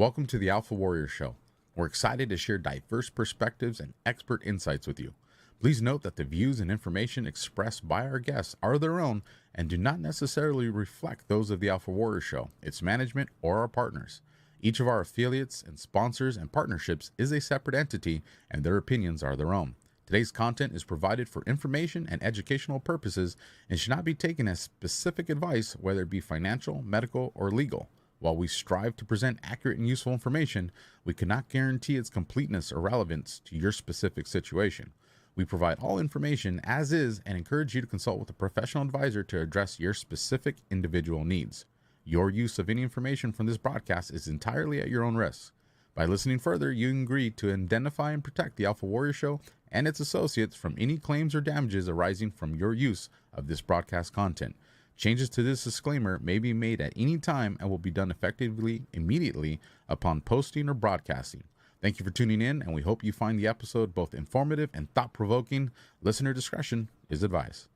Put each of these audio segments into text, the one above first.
Welcome to the AlphaWarrior Show. We're excited to share diverse perspectives and expert insights with you. Please note that the views and information expressed by our guests are their own and do not necessarily reflect those of the AlphaWarrior Show, its management, or our partners. Each of our affiliates and sponsors and partnerships is a separate entity, and their opinions are their own. Today's content is provided for information and educational purposes and should not be taken as specific advice, whether it be financial, medical, or legal. While we strive to present accurate and useful information, we cannot guarantee its completeness or relevance to your specific situation. We provide all information as is and encourage you to consult with a professional advisor to address your specific individual needs. Your use of any information from this broadcast is entirely at your own risk. By listening further, you agree to identify and protect the AlphaWarrior Show and its associates from any claims or damages arising from your use of this broadcast content. Changes to this disclaimer may be made at any time and will be done effectively immediately upon posting or broadcasting. Thank you for tuning in, and we hope you find the episode both informative and thought-provoking. Listener discretion is advised.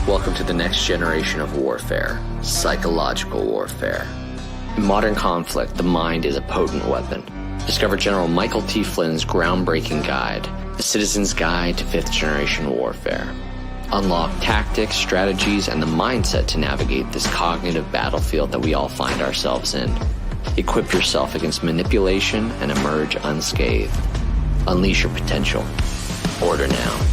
Welcome to the next generation of warfare, psychological warfare. In modern conflict, the mind is a potent weapon. Discover General Michael T. Flynn's groundbreaking guide, The Citizen's Guide to Fifth Generation Warfare. Unlock tactics, strategies, and the mindset to navigate this cognitive battlefield that we all find ourselves in. Equip yourself against manipulation and emerge unscathed. Unleash your potential. Order now.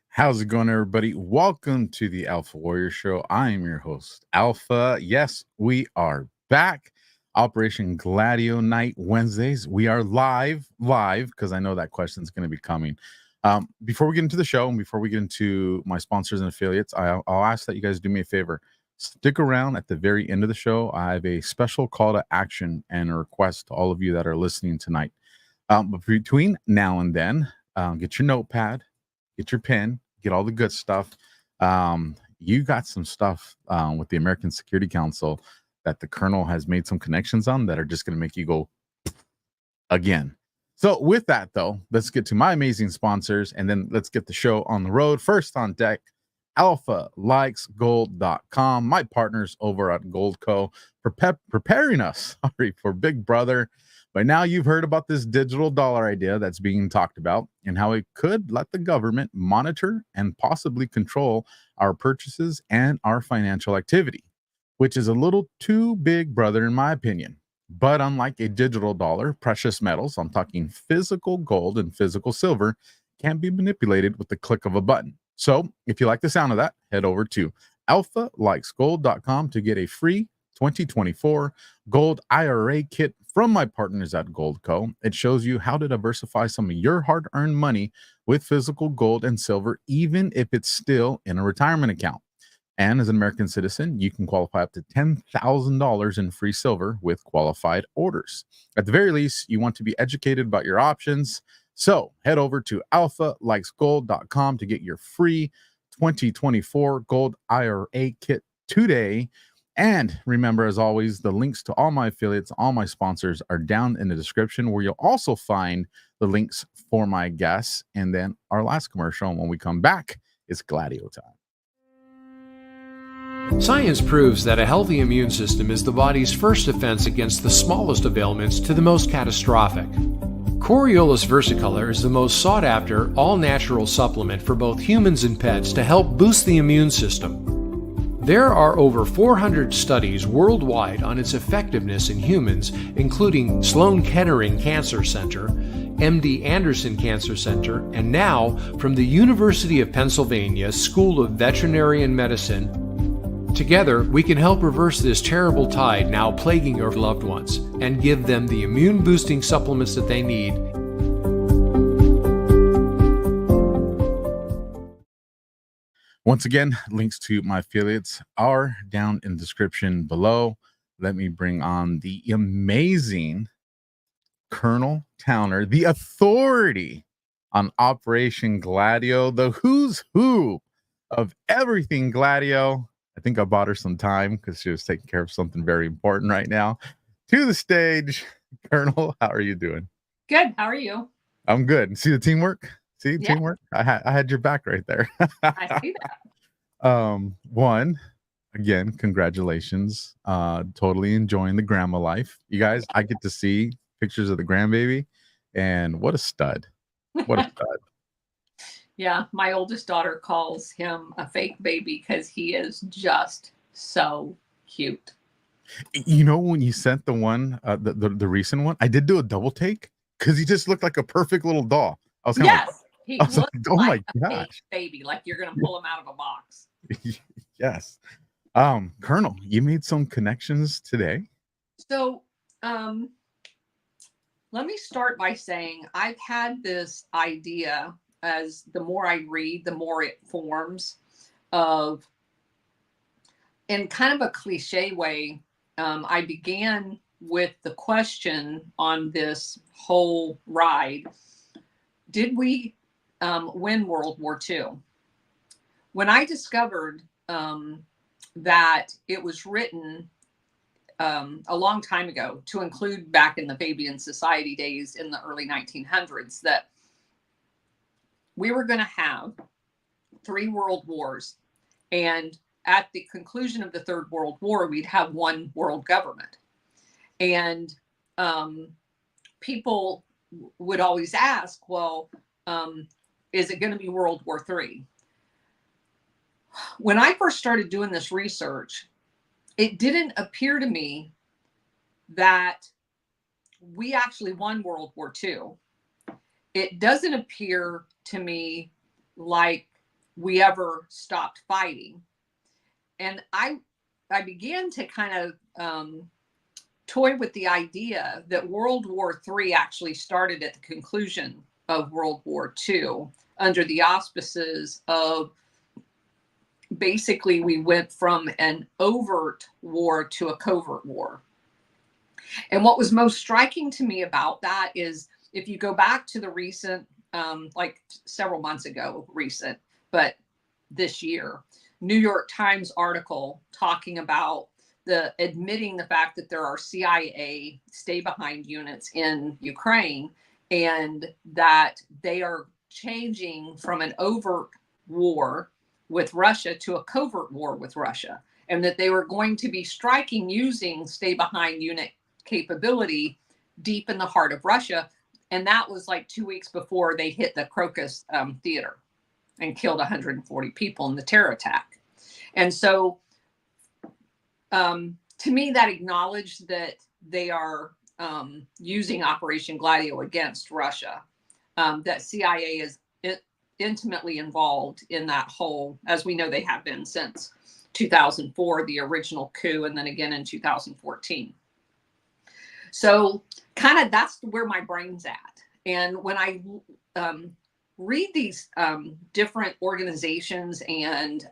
How's it going, everybody? Welcome to the AlphaWarrior Show. I am your host, Alpha. Yes, we are back. Operation GLADIO Night Wednesdays. We are live, because I know that question is going to be coming. Before we get into the show and before we get into my sponsors and affiliates, I'll ask that you guys do me a favor. Stick around at the very end of the show. I have a special call to action and a request to all of you that are listening tonight. But between now and then, get your notepad, get your pen, get all the good stuff. You got some stuff with the American Security Council that the Colonel has made some connections on that are just going to make you go again. So with that, though, let's get to my amazing sponsors, and then let's get the show on the road. First on deck, AlphaLikesGold.com, my partners over at Goldco, preparing us for Big Brother. By now, you've heard about this digital dollar idea that's being talked about and how it could let the government monitor and possibly control our purchases and our financial activity, which is a little too Big Brother, in my opinion. But unlike a digital dollar, precious metals, I'm talking physical gold and physical silver, can be manipulated with the click of a button. So if you like the sound of that, head over to AlphaLikesGold.com to get a free 2024 gold IRA kit from my partners at Goldco. It shows you how to diversify some of your hard-earned money with physical gold and silver, even if it's still in a retirement account. And as an American citizen, you can qualify up to $10,000 in free silver with qualified orders. At the very least, you want to be educated about your options. So head over to AlphaLikesGold.com to get your free 2024 gold IRA kit today. And remember, as always, the links to all my affiliates, all my sponsors are down in the description, where you'll also find the links for my guests. And then our last commercial, and when we come back, it's GLADIO time. Science proves that a healthy immune system is the body's first defense against the smallest of ailments to the most catastrophic. Coriolus versicolor is the most sought-after, all-natural supplement for both humans and pets to help boost the immune system. There are over 400 studies worldwide on its effectiveness in humans, including Sloan Kettering Cancer Center, MD Anderson Cancer Center, and now from the University of Pennsylvania School of Veterinary Medicine. Together, we can help reverse this terrible tide now plaguing your loved ones and give them the immune-boosting supplements that they need. Once again, links to my affiliates are down in the description below. Let me bring on the amazing Colonel Towner, the authority on Operation GLADIO, the who's who of everything GLADIO. I think I bought her some time because she was taking care of something very important right now. To the stage, Colonel, how are you doing? Good. How are you? I'm good. See the teamwork? See Yeah. teamwork? I had your back right there. I see that. One, again, congratulations. Totally enjoying the grandma life. You guys, I get to see pictures of the grandbaby, and what a stud. What a stud. Yeah, my oldest daughter calls him a fake baby because he is just so cute. You know, when you sent the one, the recent one, I did do a double take because he just looked like a perfect little doll. I was kind of Yes, he looks like, oh like my a fake gosh. baby, like you're gonna pull him out of a box. Yes. Colonel, you made some connections today. So, let me start by saying I've had this idea, as the more I read, the more it forms, of, in kind of a cliche way, I began with the question on this whole ride: did we win World War II? When I discovered that it was written a long time ago, to include back in the Fabian Society days in the early 1900s, that we were going to have 3 world wars, and at the conclusion of the Third World War, we'd have one world government. And people would always ask, well, is it going to be World War III? When I first started doing this research, it didn't appear to me that we actually won World War II. It doesn't appear to me like we ever stopped fighting. And I began to kind of toy with the idea that World War III actually started at the conclusion of World War II, under the auspices of, basically, we went from an overt war to a covert war. And what was most striking to me about that is, if you go back to the recent like several months ago, recent, but this year, New York Times article talking about admitting the fact that there are CIA stay behind units in Ukraine, and that they are changing from an overt war with Russia to a covert war with Russia, and that they were going to be striking using stay behind unit capability deep in the heart of Russia. And that was like 2 weeks before they hit the Crocus theater and killed 140 people in the terror attack. And so to me, that acknowledged that they are using Operation GLADIO against Russia, that CIA is intimately involved in that whole, as we know they have been since 2004, the original coup, and then again in 2014. So kind of that's where my brain's at. And when I read these different organizations and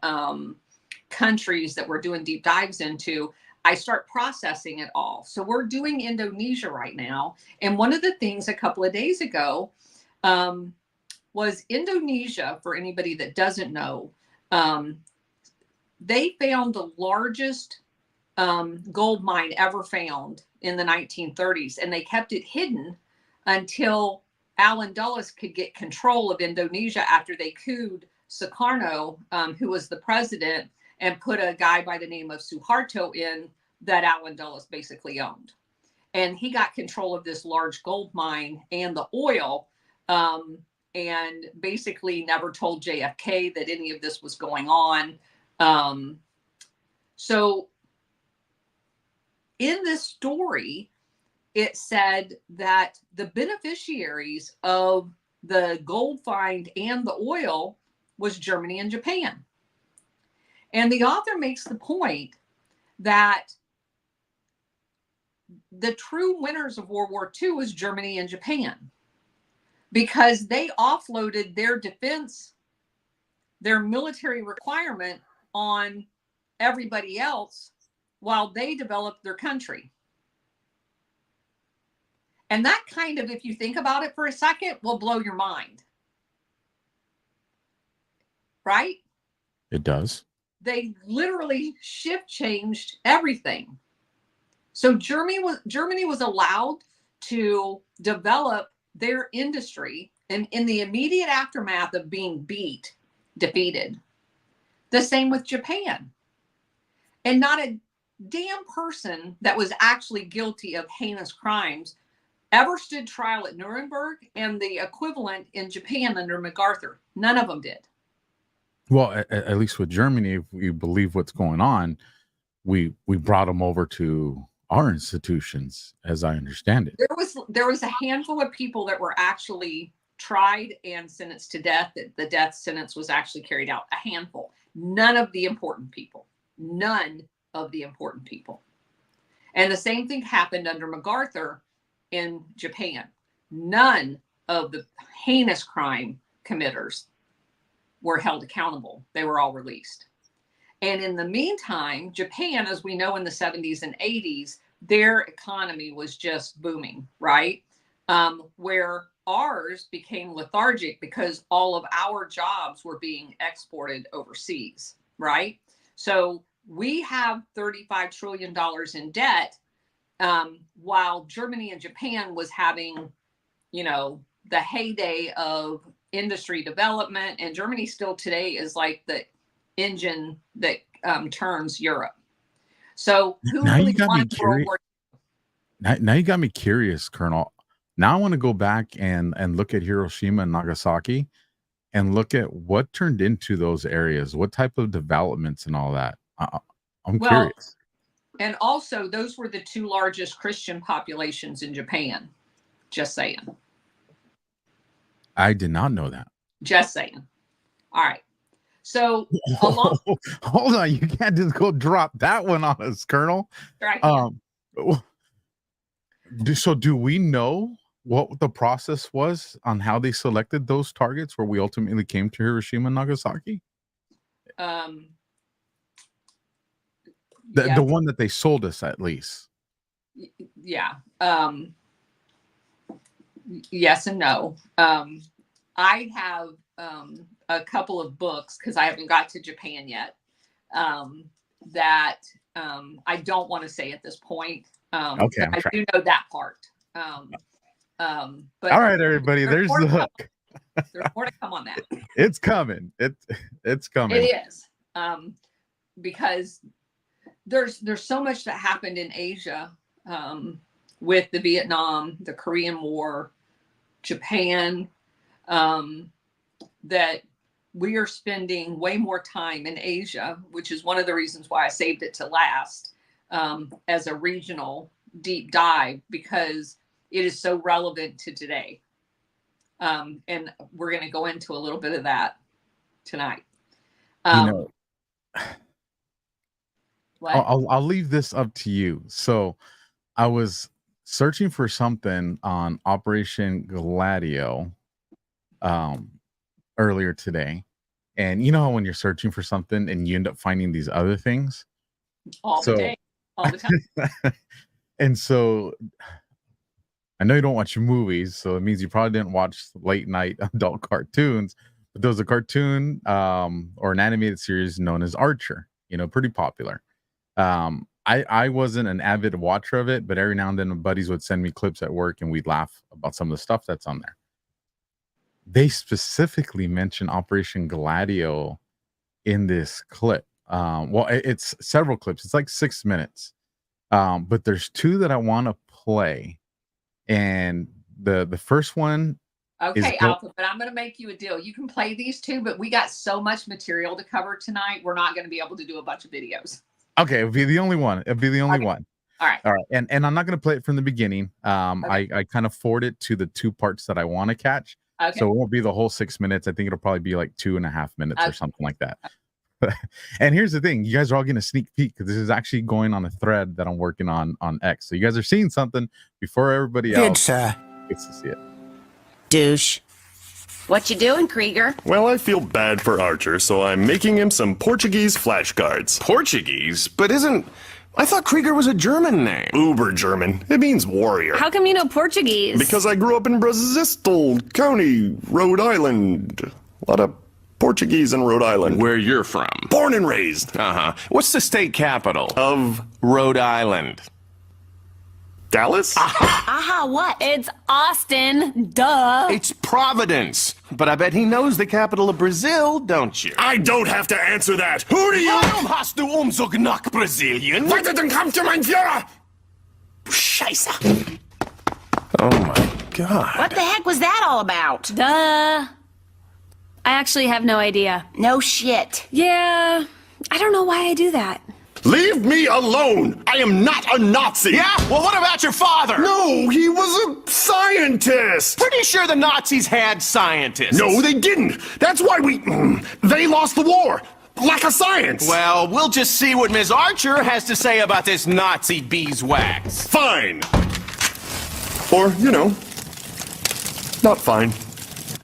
countries that we're doing deep dives into, I start processing it all. So we're doing Indonesia right now. And one of the things a couple of days ago was Indonesia, for anybody that doesn't know, they found the largest gold mine ever found in the 1930s. And they kept it hidden until Alan Dulles could get control of Indonesia after they couped Sukarno, who was the president, and put a guy by the name of Suharto in that Alan Dulles basically owned. And he got control of this large gold mine and the oil, and basically never told JFK that any of this was going on. So in this story, it said that the beneficiaries of the gold find and the oil was Germany and Japan. And the author makes the point that the true winners of World War II was Germany and Japan, because they offloaded their defense, their military requirement on everybody else while they developed their country. And that kind of, if you think about it for a second, will blow your mind. Right? It does. They literally shift changed everything. So Germany was allowed to develop their industry, and in the immediate aftermath of being defeated. The same with Japan. And not a damn person that was actually guilty of heinous crimes ever stood trial at Nuremberg and the equivalent in Japan under MacArthur. None of them did. Well, at least with Germany, if we believe what's going on, we brought them over to our institutions, as I understand it. There was a handful of people that were actually tried and sentenced to death. The death sentence was actually carried out. A handful. None of the important people. None of the important people. And the same thing happened under MacArthur in Japan. None of the heinous crime committers were held accountable. They were all released. And in the meantime, Japan, as we know in the 70s and 80s, their economy was just booming, right? Where ours became lethargic because all of our jobs were being exported overseas, right? So we have $35 trillion in debt, while Germany and Japan was having, the heyday of industry development. And Germany still today is like the engine that turns Europe. So who Now really you got me won World curious. War? Now you got me curious, Colonel. Now I want to go back and look at Hiroshima and Nagasaki and look at what turned into those areas, what type of developments and all that. I'm curious. And also, those were the two largest Christian populations in Japan. Just saying. I did not know that. Just saying. All right. So along, hold on, you can't just go drop that one on us, Colonel. So do we know what the process was on how they selected those targets where we ultimately came to Hiroshima and Nagasaki? The one that they sold us, at least. Yeah. Yes and no. I have a couple of books because I haven't got to Japan yet that I don't want to say at this point. Okay, I do know that part. But all right, everybody, there's the hook. There's more to come on that. It's coming. It's coming. It is. Because there's so much that happened in Asia with the Vietnam, the Korean War, Japan, that we are spending way more time in Asia, which is one of the reasons why I saved it to last as a regional deep dive, because it is so relevant to today. And we're going to go into a little bit of that tonight. I'll leave this up to you. So I was searching for something on Operation GLADIO earlier today. And you know how when you're searching for something and you end up finding these other things? All the time. And so I know you don't watch movies, so it means you probably didn't watch late night adult cartoons. But there was a cartoon or an animated series known as Archer, pretty popular. I wasn't an avid watcher of it, but every now and then my buddies would send me clips at work and we'd laugh about some of the stuff that's on there. They specifically mention Operation GLADIO in this clip. Well, it's several clips. It's like 6 minutes. But there's two that I want to play. And the first one. Okay, Alpha, but I'm going to make you a deal. You can play these two, but we got so much material to cover tonight. We're not going to be able to do a bunch of videos. Okay, it'll be the only one. It'll be the only one. All right. All right. And I'm not going to play it from the beginning. I kind of forward it to the two parts that I want to catch. Okay. So it won't be the whole 6 minutes. I think it'll probably be like 2.5 minutes or something like that. And here's the thing. You guys are all getting a sneak peek because this is actually going on a thread that I'm working on X. So you guys are seeing something before everybody else gets to see it. Douche. What you doing, Krieger? Well, I feel bad for Archer, so I'm making him some Portuguese flashcards. Portuguese? But I thought Krieger was a German name. Uber German. It means warrior. How come you know Portuguese? Because I grew up in Bristol County, Rhode Island. A lot of Portuguese in Rhode Island. Where you're from. Born and raised. Uh-huh. What's the state capital? Of Rhode Island. Dallas? Aha, what? It's Austin, duh. It's Providence. But I bet he knows the capital of Brazil, don't you? I don't have to answer that. Who do you... Warum hast du Umzug nach Brasilien? Weiter den Kampf zu mein Führer! Scheiße. Oh my God. What the heck was that all about? Duh. I actually have no idea. No shit. Yeah, I don't know why I do that. Leave me alone! I am not a Nazi! Yeah? Well, what about your father? No, he was a scientist! Pretty sure the Nazis had scientists. No, they didn't! That's why they lost the war! Lack of science! Well, we'll just see what Ms. Archer has to say about this Nazi beeswax. Fine! Or, not fine.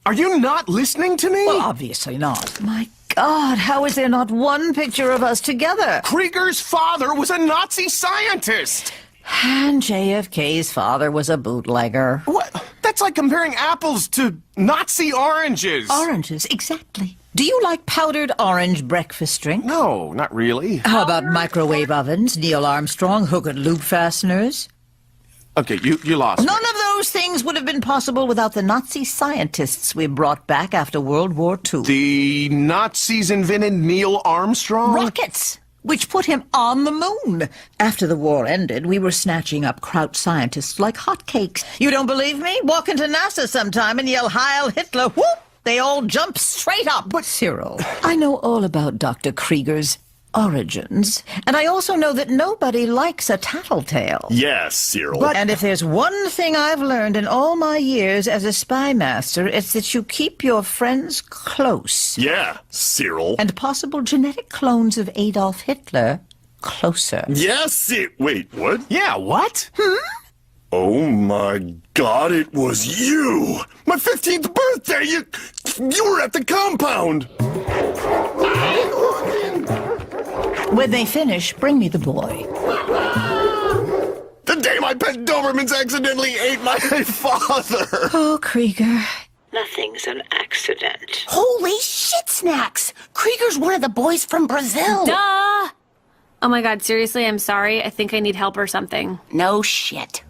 Are you not listening to me? Well, obviously not. My God, how is there not one picture of us together? Krieger's father was a Nazi scientist. And JFK's father was a bootlegger. What? That's like comparing apples to Nazi oranges. Oranges, exactly. Do you like powdered orange breakfast drink? No, not really. How about microwave ovens, Neil Armstrong, hook and loop fasteners? Okay, you lost me. None of those things would have been possible without the Nazi scientists we brought back after World War II. The Nazis invented Neil Armstrong? Rockets, which put him on the moon. After the war ended, we were snatching up Kraut scientists like hotcakes. You don't believe me? Walk into NASA sometime and yell Heil Hitler. Whoop! They all jump straight up. But Cyril, I know all about Dr. Krieger's origins, and I also know that nobody likes a tattletale. Yes, Cyril. And if there's one thing I've learned in all my years as a spy master, it's that you keep your friends close. Yeah, Cyril. And possible genetic clones of Adolf Hitler closer. Yes, wait, what? Yeah, what? Oh my God, it was you! My 15th birthday! You were at the compound! When they finish, bring me the boy. The day my pet Dobermans accidentally ate my father! Oh, Krieger. Nothing's an accident. Holy shit snacks! Krieger's one of the boys from Brazil. Duh! Oh my god, seriously, I'm sorry. I think I need help or something. No shit.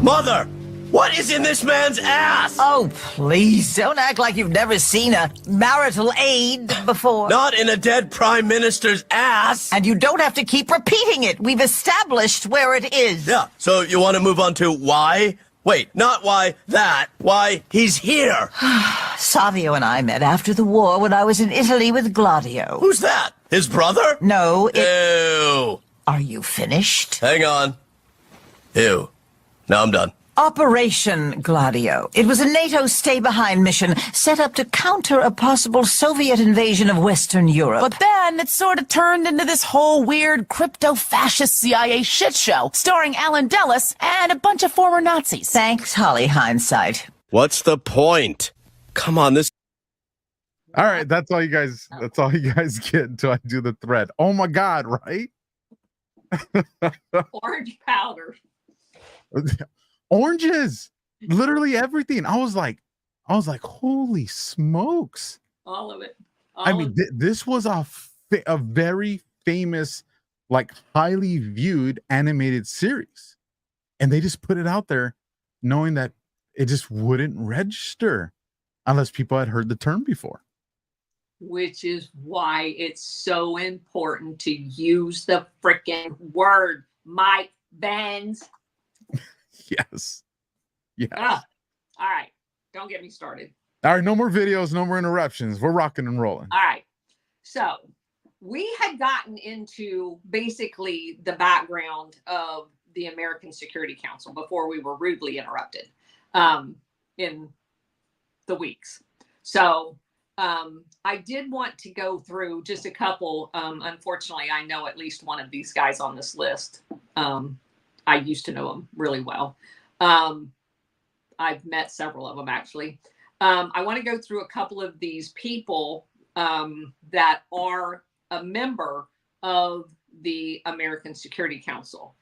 Mother! What is in this man's ass? Oh, please, don't act like you've never seen a marital aid before. Not in a dead prime minister's ass! And you don't have to keep repeating it. We've established where it is. Yeah, so you want to move on to why? Wait, not why that. Why he's here. Savio and I met after the war when I was in Italy with GLADIO. Who's that? His brother? No, Ew. Are you finished? Hang on. Ew. Now I'm done. Operation GLADIO. It was a NATO stay-behind mission set up to counter a possible Soviet invasion of Western Europe. But then it sort of turned into this whole weird crypto-fascist CIA shit show, starring Alan Dulles and a bunch of former Nazis. Thanks, Holly Hindsight. What's the point? Come on, this... All right, that's all you guys get until I do the thread. Oh my god, right? Orange powder. Oranges, literally everything. I was like, holy smokes. All of it. This was a very famous, like highly viewed animated series. And they just put it out there knowing that it just wouldn't register unless people had heard the term before. Which is why it's so important to use the freaking word, Mike Benz. Yes. Yeah. All right. Don't get me started. All right. No more videos. No more interruptions. We're rocking and rolling. All right. So we had gotten into basically the background of the American Security Council before we were rudely interrupted in the weeks. So I did want to go through just a couple. Unfortunately, I know at least one of these guys on this list. I used to know them really well. I've met several of them, actually. I want to go through a couple of these people that are a member of the American Security Council.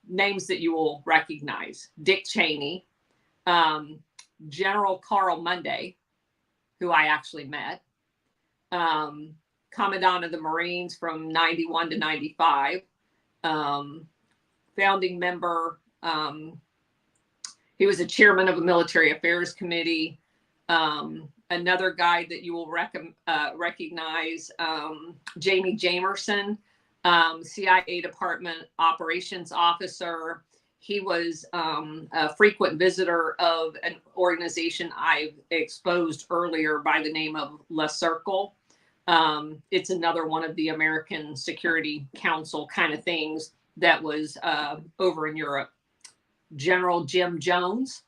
Names that you will recognize. Dick Cheney, General Carl Monday, who I actually met, Commandant of the Marines from 91 to 95, founding member. He was a chairman of a military affairs committee. Another guy that you will recognize, Jamie Jamerson, CIA Department Operations Officer. He was a frequent visitor of an organization I've exposed earlier by the name of Le Cercle. It's another one of the American Security Council kind of things that was over in Europe. General Jim Jones,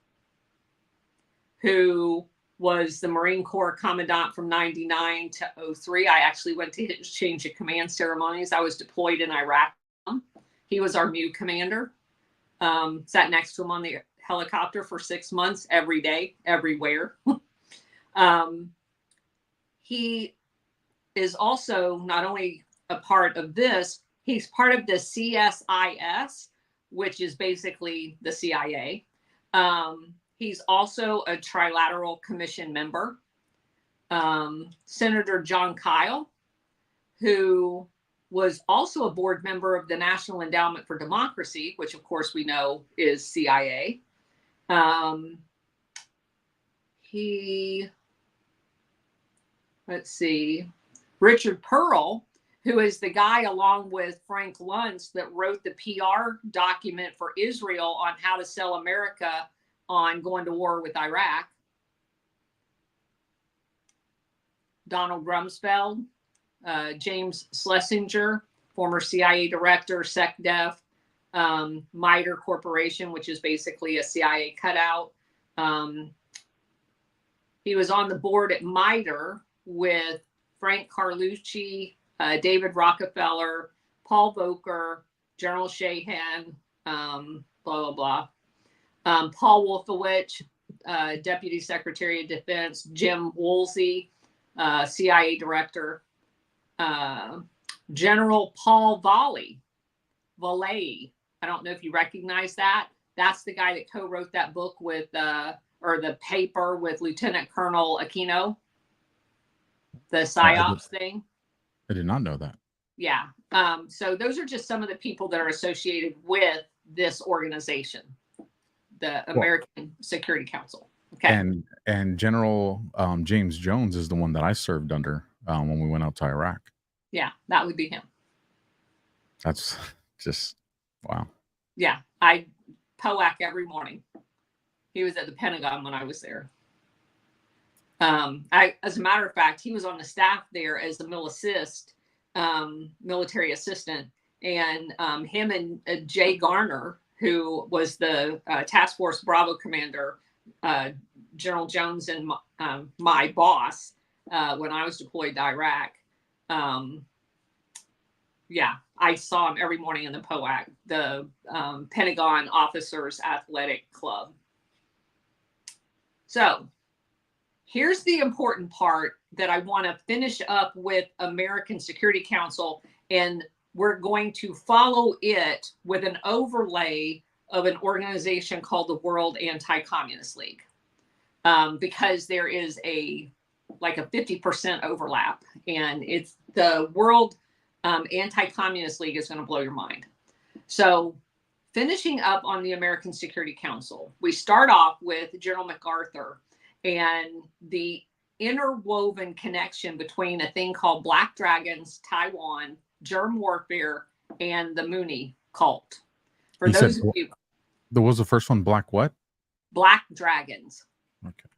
who was the Marine Corps Commandant from 99 to 03. I actually went to his change of command ceremonies. I was deployed in Iraq. He was our MU commander. Sat next to him on the helicopter for 6 months, every day, everywhere. He is also not only a part of this, he's part of the CSIS, which is basically the CIA. He's also a Trilateral Commission member. Senator John Kyle, who was also a board member of the National Endowment for Democracy, which of course we know is CIA. Richard Pearl, who is the guy along with Frank Luntz that wrote the PR document for Israel on how to sell America on going to war with Iraq. Donald Rumsfeld, James Schlesinger, former CIA director, SecDef, MITRE Corporation, which is basically a CIA cutout. He was on the board at MITRE with Frank Carlucci, David Rockefeller, Paul Volcker, General Shahan, blah, blah, blah. Paul Wolfowitz, Deputy Secretary of Defense, Jim Woolsey, CIA Director, General Paul Vallée. I don't know if you recognize that. That's the guy that co-wrote that book with or the paper with Lieutenant Colonel Aquino, the PSYOPs thing. I did not know that. Yeah. So those are just some of the people that are associated with this organization, the American Security Council. Okay. And General James Jones is the one that I served under when we went out to Iraq. Yeah, that would be him. That's just wow. Yeah, I POAC every morning. He was at the Pentagon when I was there. As a matter of fact, he was on the staff there as the military assistant, and him and Jay Garner, who was the Task Force Bravo commander, General Jones and my boss when I was deployed to Iraq. Yeah, I saw him every morning in the POAC, the Pentagon Officers Athletic Club. So here's the important part that I want to finish up with American Security Council, and we're going to follow it with an overlay of an organization called the World Anti-Communist League, because there is like a 50% overlap, and it's the World Anti-Communist League is going to blow your mind. So finishing up on the American Security Council, we start off with General MacArthur and the interwoven connection between a thing called Black Dragons, Taiwan, germ warfare, and the Mooney cult. For you those said, of you, there was the first one, Black what? Black Dragons. Okay.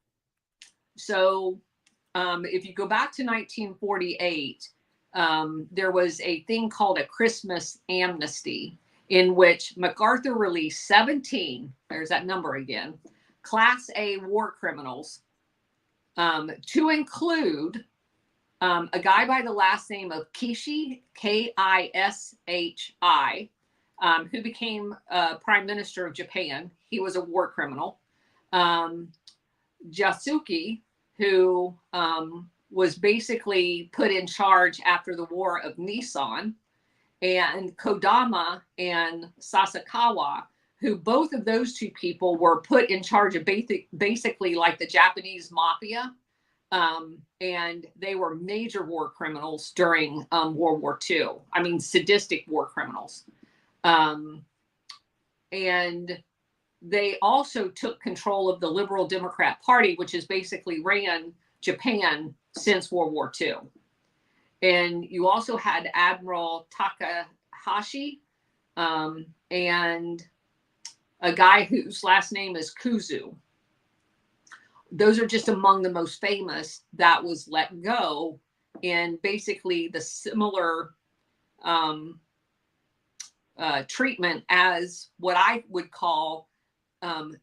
So if you go back to 1948, there was a thing called a Christmas amnesty, in which MacArthur released 17, there's that number again, Class A war criminals, to include a guy by the last name of Kishi, Kishi, who became Prime Minister of Japan. He was a war criminal. Yasuki, who was basically put in charge after the War of Nissan, and Kodama and Sasakawa, who both of those two people were put in charge of basically like the Japanese mafia. And they were major war criminals during World War II. I mean, sadistic war criminals. And they also took control of the Liberal Democrat Party, which has basically ran Japan since World War II. And you also had Admiral Takahashi and a guy whose last name is Kuzu. Those are just among the most famous that was let go in basically the similar treatment as what I would call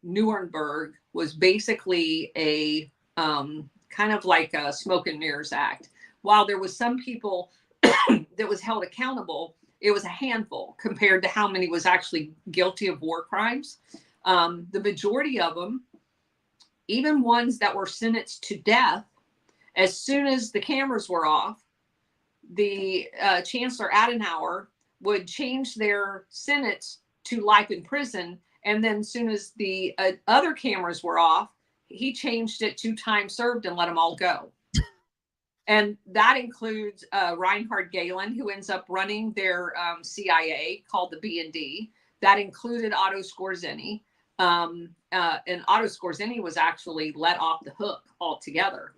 Nuremberg was basically a kind of like a smoke and mirrors act. While there was some people that was held accountable, it was a handful compared to how many was actually guilty of war crimes. The majority of them, even ones that were sentenced to death, as soon as the cameras were off, the Chancellor Adenauer would change their sentence to life in prison. And then as soon as the other cameras were off, he changed it to time served and let them all go. And that includes Reinhard Gehlen, who ends up running their CIA called the B&D. That included Otto Skorzeny. And Otto Skorzeny was actually let off the hook altogether.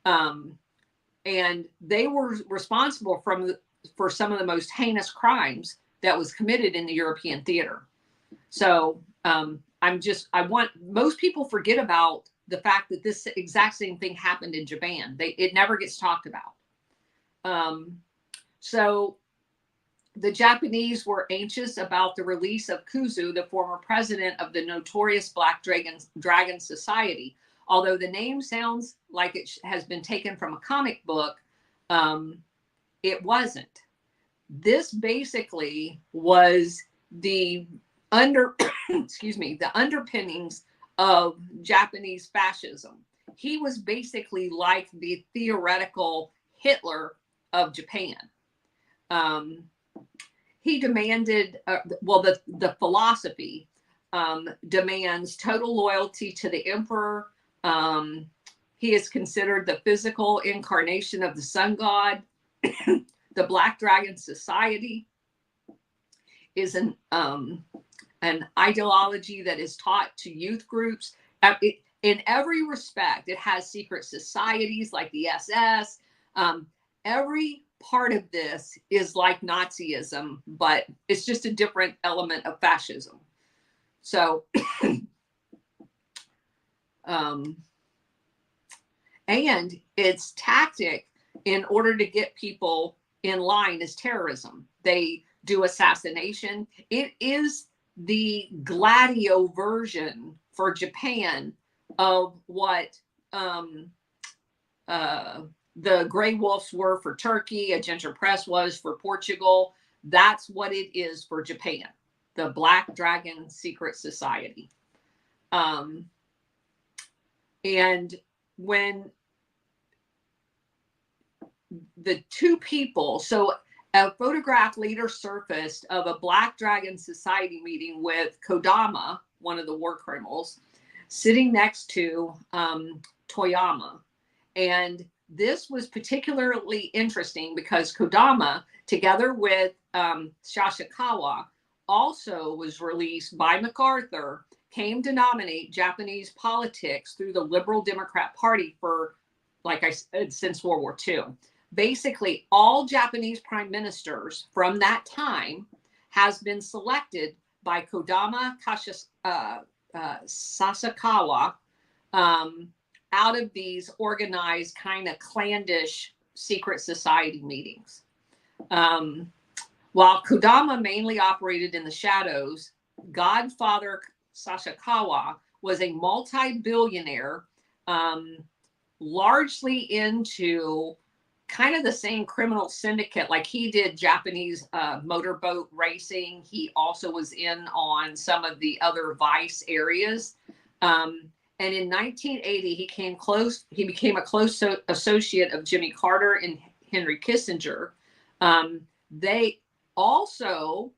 And they were responsible for some of the most heinous crimes that was committed in the European theater. So most people forget about the fact that this exact same thing happened in Japan. It never gets talked about. So the Japanese were anxious about the release of Kuzu, the former president of the notorious Black Dragon Society. Although the name sounds like it has been taken from a comic book, it wasn't. This basically was the the underpinnings of Japanese fascism. He was basically like the theoretical Hitler of Japan. He demanded, the philosophy demands total loyalty to the emperor, He is considered the physical incarnation of the sun god. The Black Dragon Society is an ideology that is taught to youth groups. In every respect, it has secret societies like the SS. Every part of this is like Nazism, but it's just a different element of fascism. So, and its tactic in order to get people in line is terrorism. They do assassination. It is the GLADIO version for Japan of what the Grey Wolves were for Turkey, Agenta Press was for Portugal. That's what it is for Japan, the Black Dragon Secret Society. And when the two people, so a photograph later surfaced of a Black Dragon Society meeting with Kodama, one of the war criminals, sitting next to Toyama. And this was particularly interesting because Kodama, together with Sasakawa, also was released by MacArthur, came to dominate Japanese politics through the Liberal Democrat Party for, like I said, since World War II. Basically, all Japanese prime ministers from that time has been selected by Kodama Sasakawa out of these organized kind of clannish secret society meetings. While Kodama mainly operated in the shadows, Godfather Sasakawa was a multi-billionaire, largely into kind of the same criminal syndicate. Like he did Japanese motorboat racing. He also was in on some of the other vice areas. And in 1980, he became a close associate of Jimmy Carter and Henry Kissinger. They also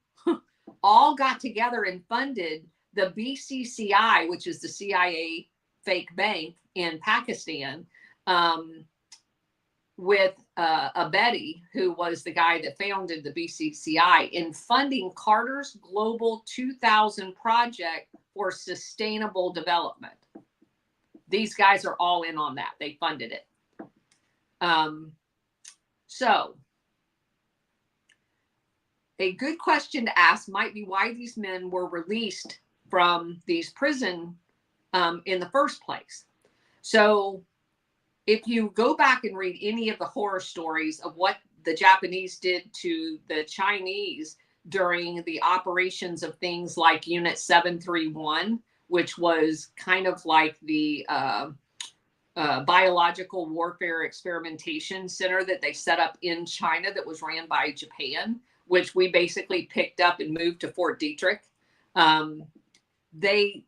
all got together and funded the BCCI, which is the CIA fake bank in Pakistan, with Abedi, who was the guy that founded the BCCI, in funding Carter's Global 2000 project for sustainable development. These guys are all in on that. They funded it. So a good question to ask might be why these men were released from these prison in the first place. So if you go back and read any of the horror stories of what the Japanese did to the Chinese during the operations of things like Unit 731, which was kind of like the biological warfare experimentation center that they set up in China that was ran by Japan, which we basically picked up and moved to Fort Detrick. They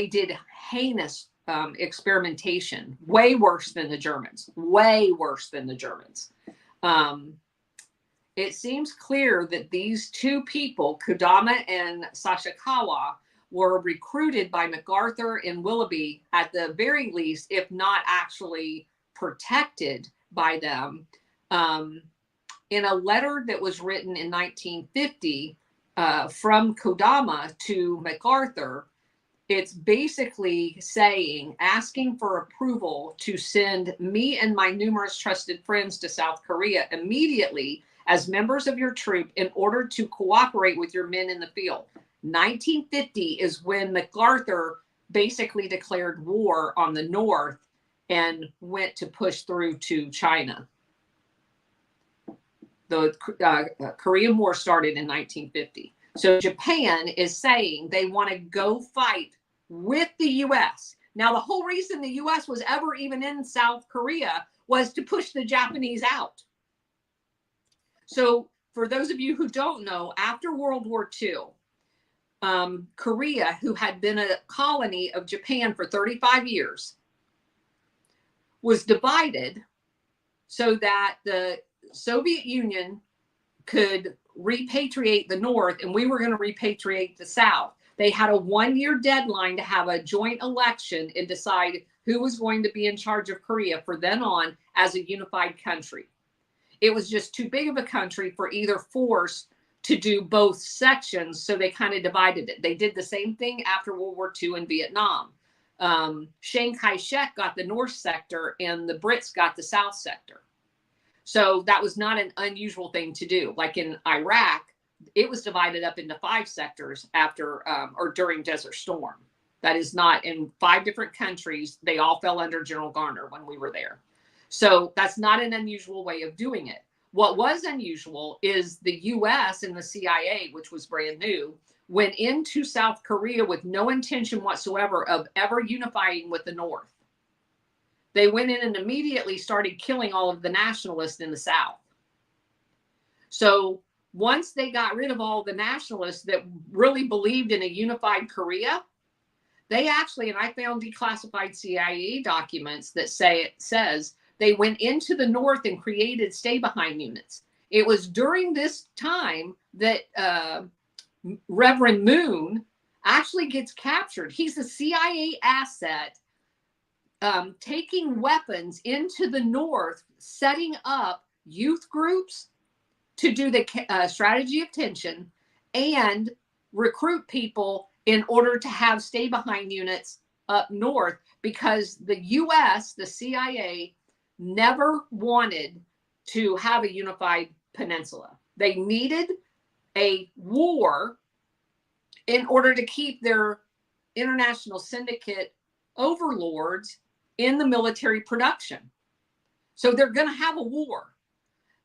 did heinous experimentation, way worse than the Germans, way worse than the Germans. It seems clear that these two people, Kodama and Sasakawa, were recruited by MacArthur and Willoughby at the very least, if not actually protected by them. In a letter that was written in 1950 from Kodama to MacArthur, it's basically asking for approval to send me and my numerous trusted friends to South Korea immediately as members of your troop in order to cooperate with your men in the field. 1950 is when MacArthur basically declared war on the North and went to push through to China. The Korean War started in 1950. So Japan is saying they want to go fight with the U.S. Now, the whole reason the U.S. was ever even in South Korea was to push the Japanese out. So for those of you who don't know, after World War II, Korea, who had been a colony of Japan for 35 years, was divided so that the Soviet Union could repatriate the North and we were going to repatriate the South. They had a 1-year deadline to have a joint election and decide who was going to be in charge of Korea from then on as a unified country. It was just too big of a country for either force to do both sections, so they kind of divided it. They did the same thing after World War II in Vietnam. Chiang Kai-shek got the North sector and the Brits got the South sector. So that was not an unusual thing to do. Like in Iraq, it was divided up into 5 sectors after or during Desert Storm. That is not in 5 different countries. They all fell under General Garner when we were there. So that's not an unusual way of doing it. What was unusual is the US and the CIA, which was brand new, went into South Korea with no intention whatsoever of ever unifying with the North. They went in and immediately started killing all of the nationalists in the South. So once they got rid of all the nationalists that really believed in a unified Korea, they actually, and I found declassified CIA documents that says they went into the North and created stay-behind units. It was during this time that Reverend Moon actually gets captured. He's a CIA asset, taking weapons into the North, setting up youth groups to do the strategy of tension and recruit people in order to have stay-behind units up north, because the US, the CIA, never wanted to have a unified peninsula. They needed a war in order to keep their international syndicate overlords in the military production. So they're going to have a war.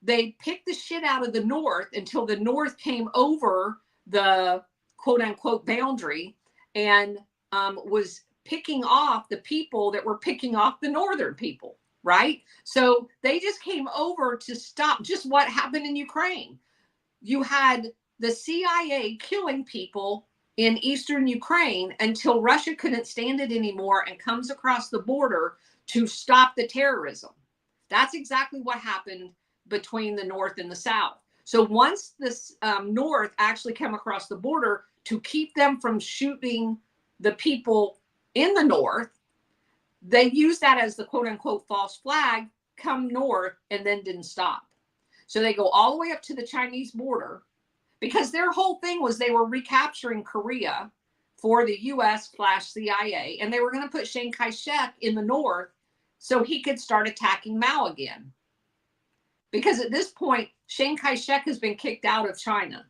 They picked the shit out of the North until the North came over the quote unquote boundary and was picking off the people that were picking off the Northern people, right? So they just came over to stop just what happened in Ukraine. You had the CIA killing people in Eastern Ukraine until Russia couldn't stand it anymore and comes across the border to stop the terrorism. That's exactly what happened between the North and the South. So once this North actually came across the border to keep them from shooting the people in the North, they used that as the quote unquote false flag, come north, and then didn't stop. So they go all the way up to the Chinese border, because their whole thing was they were recapturing Korea for the US/CIA, and they were going to put Chiang Kai-shek in the North so he could start attacking Mao again. Because at this point, Chiang Kai-shek has been kicked out of China.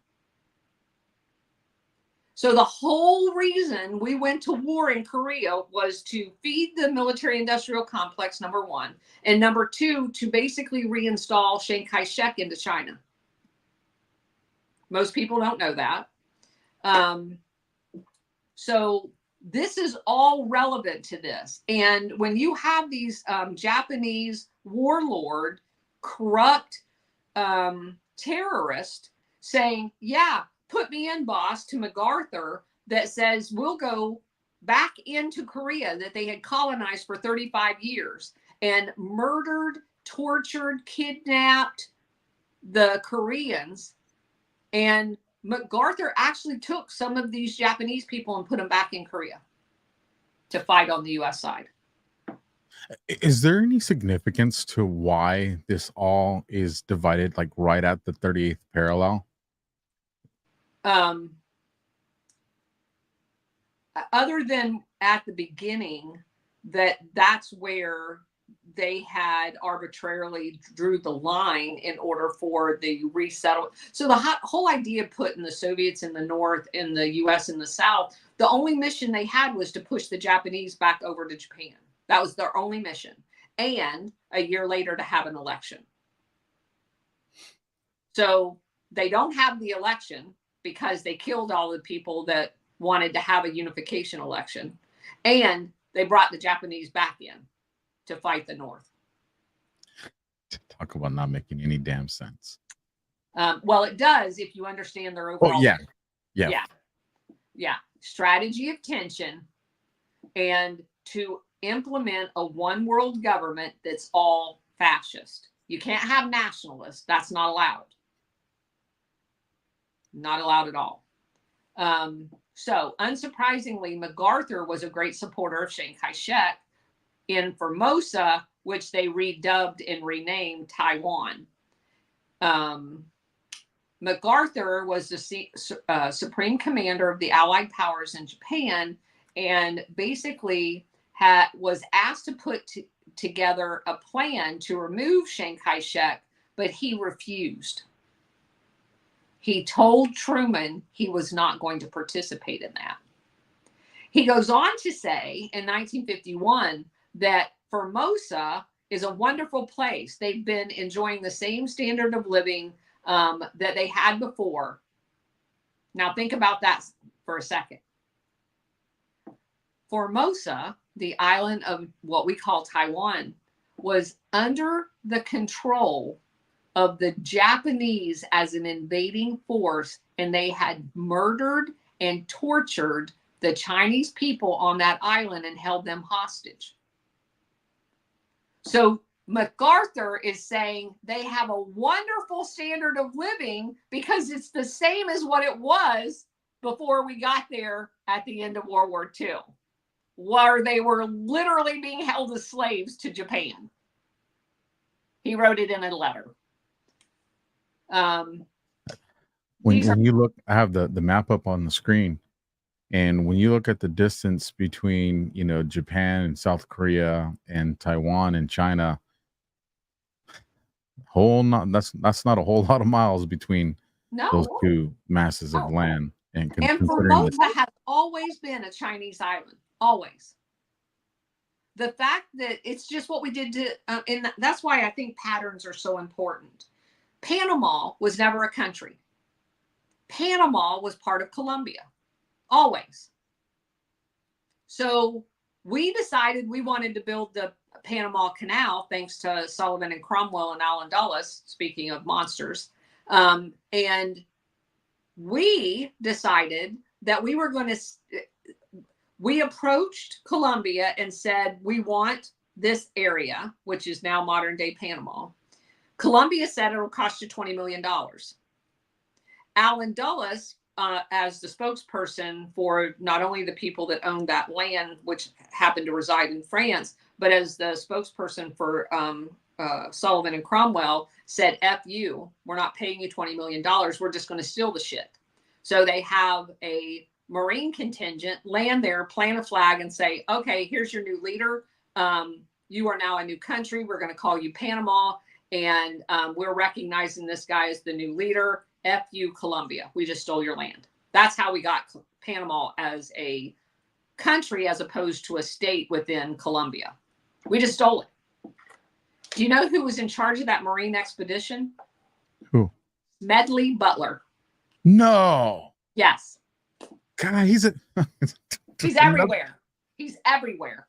So the whole reason we went to war in Korea was to feed the military-industrial complex, number one, and number two, to basically reinstall Chiang Kai-shek into China. Most people don't know that. So this is all relevant to this. And when you have these Japanese warlord, corrupt terrorist saying, yeah, put me in, boss, to MacArthur, that says we'll go back into Korea that they had colonized for 35 years and murdered, tortured, kidnapped the Koreans. And MacArthur actually took some of these Japanese people and put them back in Korea to fight on the US side. Is there any significance to why this all is divided like right at the 38th parallel? Other than at the beginning, that's where they had arbitrarily drew the line in order for the resettle. So the whole idea of putting the Soviets in the North and the US in the South, the only mission they had was to push the Japanese back over to Japan. That was their only mission. And a year later to have an election. So they don't have the election because they killed all the people that wanted to have a unification election. And they brought the Japanese back in to fight the North. Talk about not making any damn sense. Well, it does if you understand their overall. Oh, yeah. Strategy of tension, and to implement a one world government that's all fascist. You can't have nationalists. That's not allowed. Not allowed at all. So unsurprisingly, MacArthur was a great supporter of Chiang Kai-shek in Formosa, which they redubbed and renamed Taiwan. MacArthur was the supreme commander of the Allied powers in Japan, and basically was asked to put together a plan to remove Chiang Kai-shek, but he refused. He told Truman he was not going to participate in that. He goes on to say in 1951 that Formosa is a wonderful place. They've been enjoying the same standard of living that they had before. Now think about that for a second. Formosa, the island of what we call Taiwan, was under the control of the Japanese as an invading force, and they had murdered and tortured the Chinese people on that island and held them hostage. So MacArthur is saying they have a wonderful standard of living because it's the same as what it was before we got there at the end of World War II, where they were literally being held as slaves to Japan. He wrote it in a letter. When you look, I have the map up on the screen, and when you look at the distance between, you know, Japan and South Korea and Taiwan and China, that's not a whole lot of miles between those two masses of land. And Formosa has always been a Chinese island, always. The fact that it's just what we did to, and that's why I think patterns are so important. Panama was never a country. Panama was part of Colombia, always. So we decided we wanted to build the Panama Canal, thanks to Sullivan and Cromwell and Allen Dulles, speaking of monsters. And we decided that we were going to, we approached Colombia and said, we want this area, which is now modern day Panama. Colombia said it'll cost you $20 million. Allen Dulles, as the spokesperson for not only the people that owned that land, which happened to reside in France, but as the spokesperson for Sullivan and Cromwell, said, F you, we're not paying you $20 million. We're just going to steal the shit. So they have a Marine contingent land there, plant a flag and say, okay, here's your new leader. You are now a new country. We're going to call you Panama. And we're recognizing this guy as the new leader. F you, Colombia. We just stole your land. That's how we got Panama as a country as opposed to a state within Colombia. We just stole it. Do you know who was in charge of that Marine expedition? Who? Smedley Butler. No. Yes. God, he's everywhere. He's everywhere.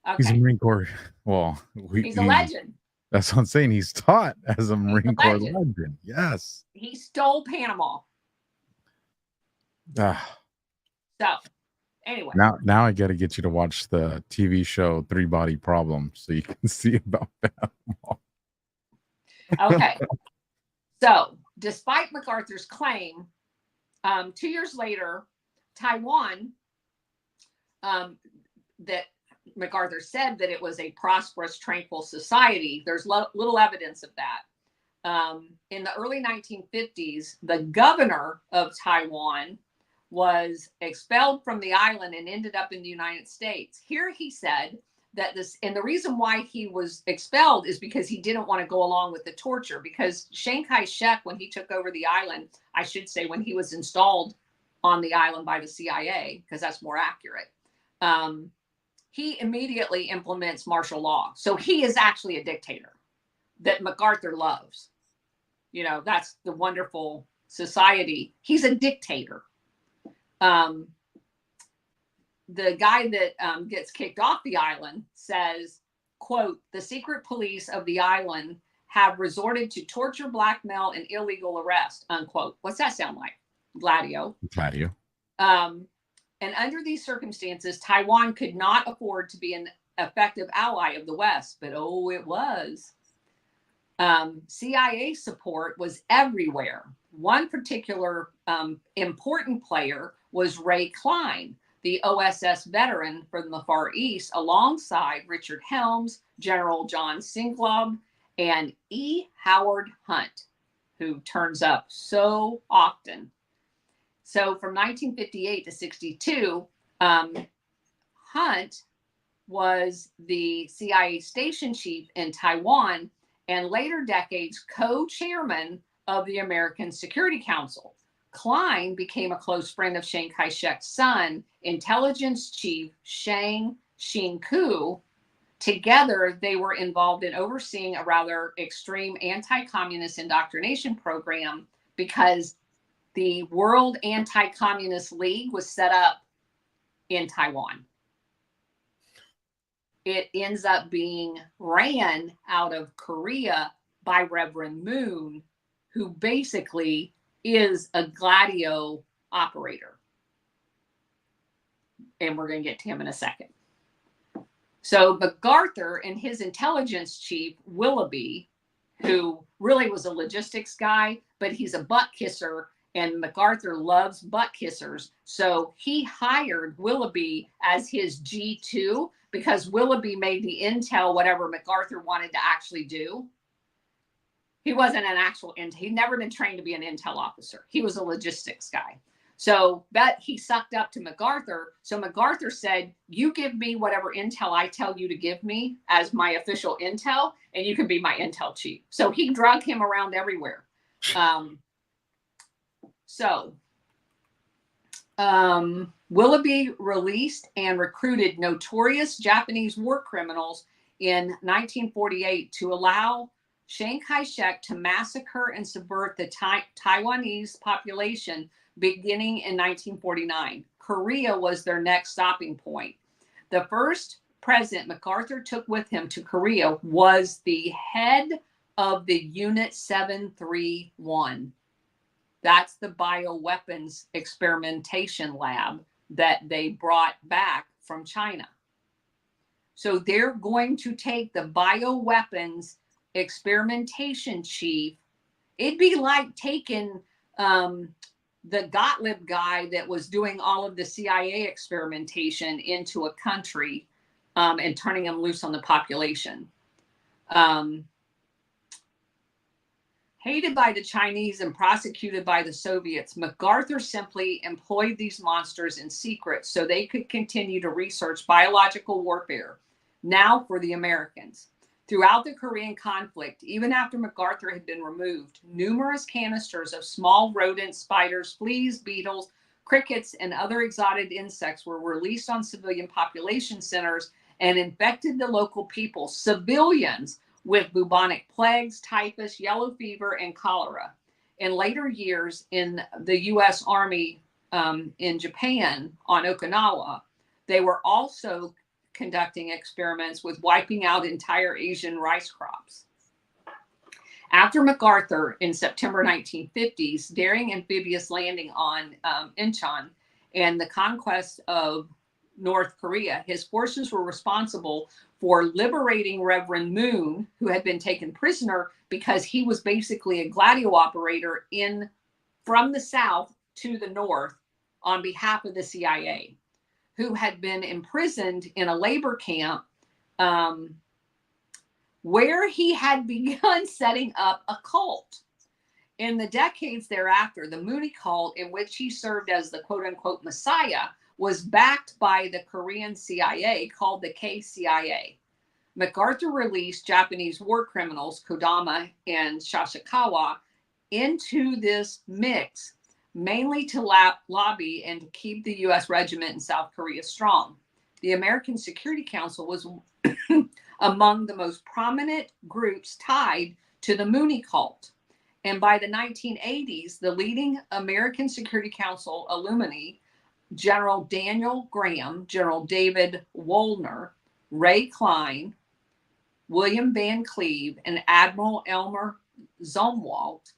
Okay. He's a Marine Corps. Well, he's a legend. That's what I'm saying. He's taught as a Marine Corps legend. Yes. He stole Panama. So, anyway. Now I got to get you to watch the TV show Three Body Problem so you can see about Panama. Okay. So, despite MacArthur's claim, 2 years later, Taiwan, that MacArthur said that it was a prosperous, tranquil society. There's little evidence of that. In the early 1950s, the governor of Taiwan was expelled from the island and ended up in the United States. Here he said that and the reason why he was expelled is because he didn't want to go along with the torture, because Chiang Kai-shek, when he took over the island, I should say when he was installed on the island by the CIA, because that's more accurate, he immediately implements martial law. So he is actually a dictator that MacArthur loves. You know, that's the wonderful society. He's a dictator. The guy that gets kicked off the island says, quote, the secret police of the island have resorted to torture, blackmail, and illegal arrest, unquote. What's that sound like? GLADIO. GLADIO. And under these circumstances, Taiwan could not afford to be an effective ally of the West, but oh, it was. CIA support was everywhere. One particular important player was Ray Klein, the OSS veteran from the Far East, alongside Richard Helms, General John Singlaub, and E. Howard Hunt, who turns up so often. So from 1958 to 62, Hunt was the CIA station chief in Taiwan and later decades co-chairman of the American Security Council. Klein became a close friend of Chiang Kai-shek's son, intelligence chief Chiang Ching-kuo. Together, they were involved in overseeing a rather extreme anti-communist indoctrination program because the World Anti-Communist League was set up in Taiwan. It ends up being ran out of Korea by Reverend Moon, who basically is a GLADIO operator. And we're going to get to him in a second. So MacArthur and his intelligence chief, Willoughby, who really was a logistics guy, but he's a butt kisser, and MacArthur loves butt kissers. So he hired Willoughby as his G2 because Willoughby made the intel whatever MacArthur wanted to actually do. He wasn't an actual intel. He'd never been trained to be an intel officer. He was a logistics guy. So that he sucked up to MacArthur. So MacArthur said, you give me whatever intel I tell you to give me as my official intel, and you can be my intel chief. So he drug him around everywhere. Willoughby released and recruited notorious Japanese war criminals in 1948 to allow Chiang Kai-shek to massacre and subvert the Taiwanese population beginning in 1949. Korea was their next stopping point. The first president MacArthur took with him to Korea was the head of the Unit 731. That's the bioweapons experimentation lab that they brought back from China. So they're going to take the bioweapons experimentation chief. It'd be like taking the Gottlieb guy that was doing all of the CIA experimentation into a country and turning him loose on the population. Hated by the Chinese and prosecuted by the Soviets, MacArthur simply employed these monsters in secret so they could continue to research biological warfare, now for the Americans. Throughout the Korean conflict, even after MacArthur had been removed, numerous canisters of small rodents, spiders, fleas, beetles, crickets, and other exotic insects were released on civilian population centers and infected the local people, civilians, with bubonic plagues, typhus, yellow fever, and cholera. In later years, in the U.S. Army in Japan on Okinawa, they were also conducting experiments with wiping out entire Asian rice crops. After MacArthur in September 1950s, daring amphibious landing on Incheon and the conquest of North Korea, his forces were responsible for liberating Reverend Moon, who had been taken prisoner because he was basically a GLADIO operator from the south to the north on behalf of the CIA, who had been imprisoned in a labor camp where he had begun setting up a cult. In the decades thereafter, the Mooney cult, in which he served as the quote-unquote messiah, was backed by the Korean CIA called the KCIA. MacArthur released Japanese war criminals, Kodama and Sasakawa, into this mix, mainly to lobby and to keep the U.S. regiment in South Korea strong. The American Security Council was among the most prominent groups tied to the Mooney cult. And by the 1980s, the leading American Security Council alumni, General Daniel Graham, General David Woolner, Ray Klein, William Van Cleve, and Admiral Elmer Zumwalt,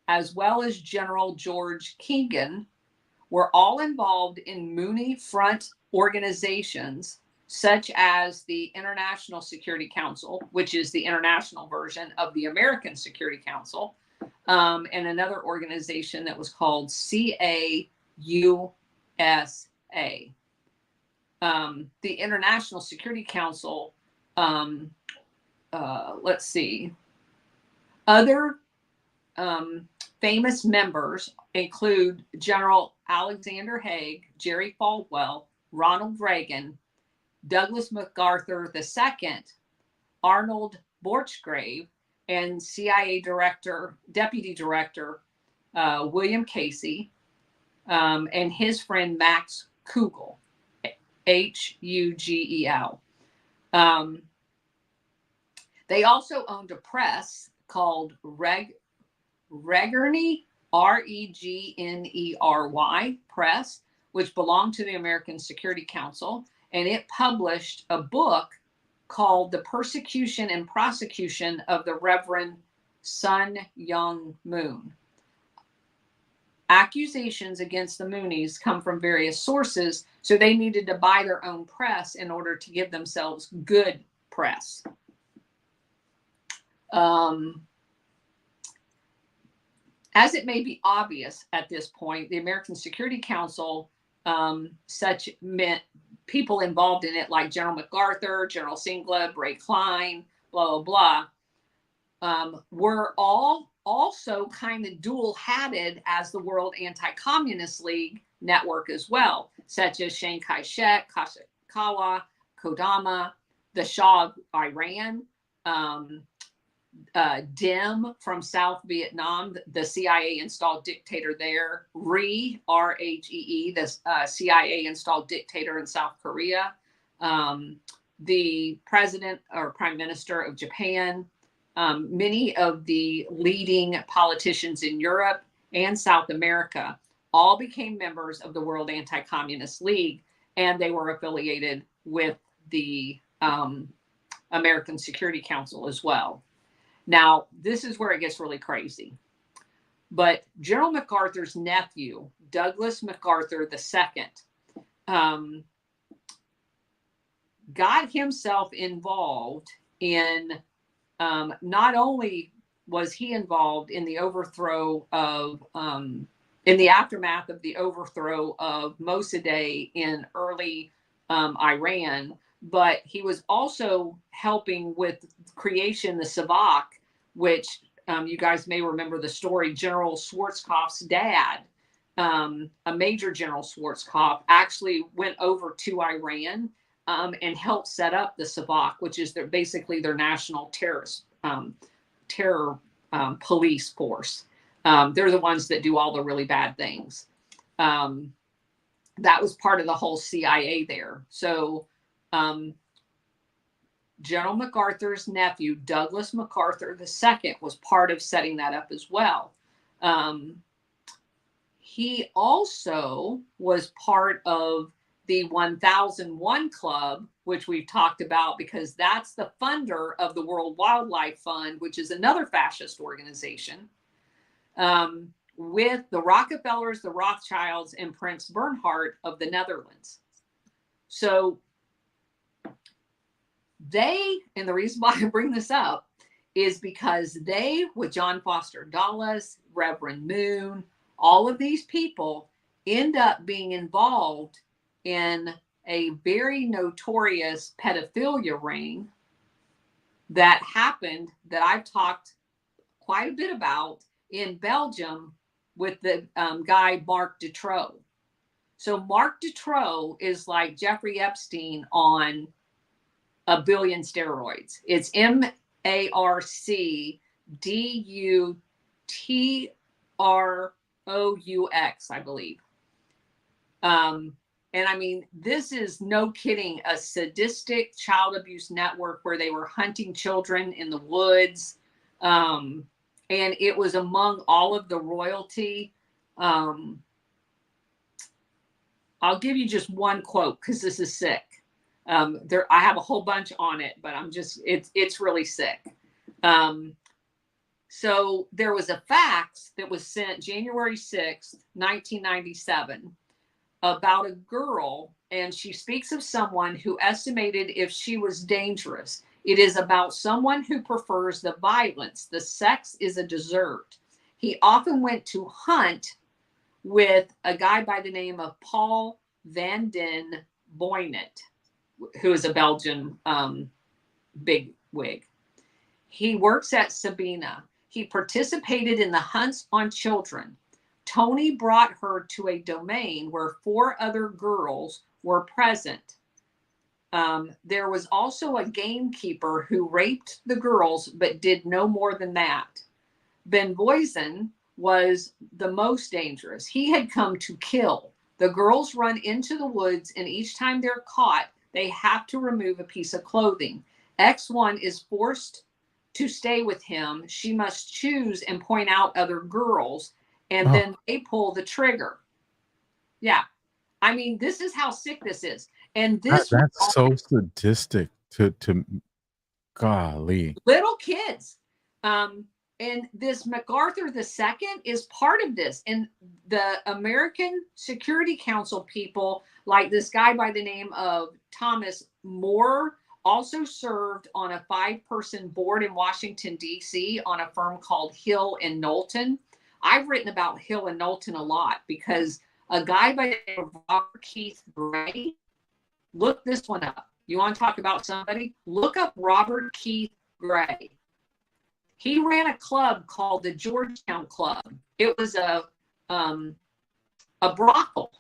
as well as General George Keegan, were all involved in Mooney Front organizations such as the International Security Council, which is the international version of the American Security Council, and another organization that was called CAUSA. the International Security Council, let's see, other famous members include General Alexander Haig, Jerry Falwell, Ronald Reagan, Douglas MacArthur II, Arnold Borchgrave, and CIA Deputy Director William Casey, and his friend Max Hugel, Hugel. They also owned a press called Regnerny, Regnery Press, which belonged to the American Security Council, and it published a book called The Persecution and Prosecution of the Reverend Sun Myung Moon. Accusations against the Moonies come from various sources, so they needed to buy their own press in order to give themselves good press. As it may be obvious at this point, the American Security Council, such meant people involved in it like General MacArthur, General Singla, Ray Klein, blah, blah, blah, were all also kind of dual-hatted as the World Anti-Communist League network as well, such as Chiang Kai-shek, Kashikawa, Kodama, the Shah of Iran, Diem from South Vietnam, the CIA-installed dictator there, Rhee, R-H-E-E, the CIA-installed dictator in South Korea, the president or prime minister of Japan, many of the leading politicians in Europe and South America all became members of the World Anti-Communist League, and they were affiliated with the American Security Council as well. Now, this is where it gets really crazy. But General MacArthur's nephew, Douglas MacArthur II, got himself involved in, not only was he involved in the overthrow of, in the aftermath of the overthrow of Mossadegh in early Iran, but he was also helping with creation the Savak, which you guys may remember the story. General Schwarzkopf's dad, a Major General Schwarzkopf, actually went over to Iran and helped set up the Savak, which is basically their national terror police force. They're the ones that do all the really bad things. That was part of the whole CIA there. So General MacArthur's nephew, Douglas MacArthur II, was part of setting that up as well. He also was part of the 1001 Club, which we've talked about because that's the funder of the World Wildlife Fund, which is another fascist organization, with the Rockefellers, the Rothschilds, and Prince Bernhard of the Netherlands. So they, and the reason why I bring this up is because they, with John Foster Dulles, Reverend Moon, all of these people end up being involved in a very notorious pedophilia ring that happened, that I've talked quite a bit about, in Belgium with the guy Marc Dutroux. So Marc Dutroux is like Jeffrey Epstein on a billion steroids. It's MarcDutroux, I believe. And I mean, this is no kidding, a sadistic child abuse network where they were hunting children in the woods. And it was among all of the royalty. I'll give you just one quote because this is sick. I have a whole bunch on it, but it's really sick. So there was a fax that was sent January 6th, 1997, about a girl, and she speaks of someone who estimated if she was dangerous. It is about someone who prefers the violence. The sex is a dessert. He often went to hunt with a guy by the name of Paul van den Boynet, who is a Belgian big wig. He works at Sabina. He participated in the hunts on children. Tony brought her to a domain where 4 other girls were present. There was also a gamekeeper who raped the girls, but did no more than that. Ben Boysen was the most dangerous. He had come to kill. The girls run into the woods, and each time they're caught, they have to remove a piece of clothing. X1 is forced to stay with him. She must choose and point out other girls, and then they pull the trigger. Yeah. I mean, this is how sick this is. And this that's so sadistic to golly. Little kids. And this MacArthur II is part of this. And the American Security Council people, like this guy by the name of Thomas Moore, also served on a 5-person board in Washington, D.C. on a firm called Hill and Knowlton. I've written about Hill and Knowlton a lot because a guy by the name of Robert Keith Gray, look this one up. You want to talk about somebody? Look up Robert Keith Gray. He ran a club called the Georgetown Club. It was a brothel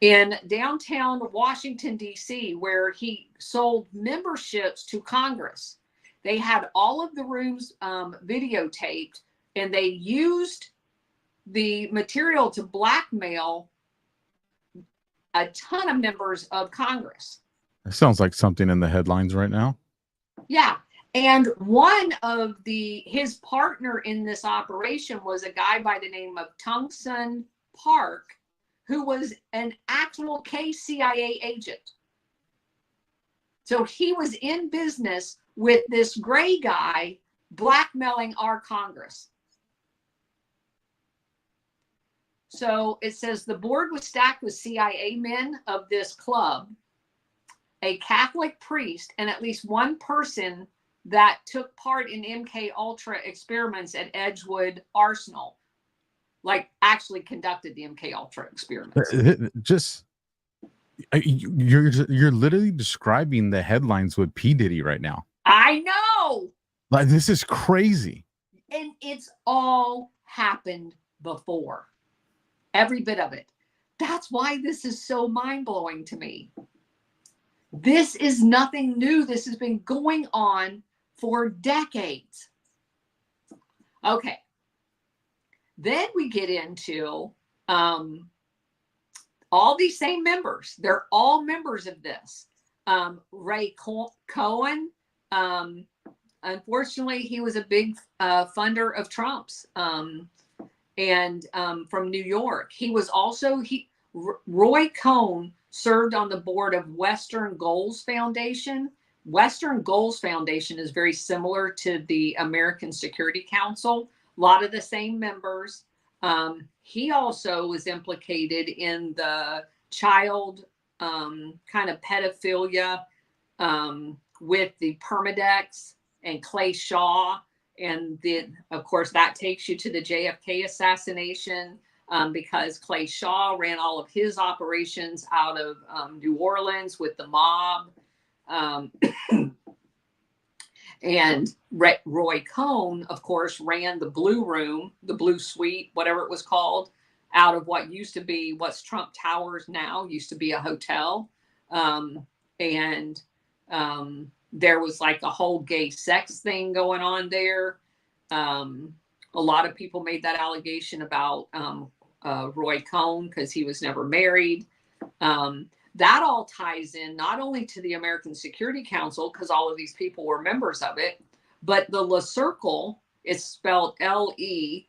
in downtown Washington, D.C., where he sold memberships to Congress. They had all of the rooms videotaped, and they used the material to blackmail a ton of members of Congress. That sounds like something in the headlines right now. Yeah. And one of his partner in this operation was a guy by the name of Tungsten Park, who was an actual CIA agent. So he was in business with this gray guy blackmailing our Congress. So it says the board was stacked with CIA men of this club, a Catholic priest, and at least one person that took part in MK Ultra experiments at Edgewood Arsenal, like actually conducted the MK Ultra experiments. Just you're literally describing the headlines with P. Diddy right now. I know. Like, this is crazy. And it's all happened before. Every bit of it. That's why this is so mind-blowing to me. This is nothing new. This has been going on for decades. Okay. Then we get into all these same members. They're all members of this. Ray Cohen, unfortunately, he was a big funder of Trump's and from New York. He was also, Roy Cohn served on the board of Western Goals Foundation. Western Goals Foundation is very similar to the American Security Council. A lot of the same members. He also was implicated in the child kind of pedophilia with the Permadex and Clay Shaw. And then, of course, that takes you to the JFK assassination because Clay Shaw ran all of his operations out of New Orleans with the mob. And Roy Cohn, of course, ran the Blue Room, the Blue Suite, whatever it was called, out of what used to be what's Trump Towers now, used to be a hotel. There was like a whole gay sex thing going on there. A lot of people made that allegation about Roy Cohn because he was never married. That all ties in not only to the American Security Council, because all of these people were members of it, but the Le Circle is spelled Lecercle.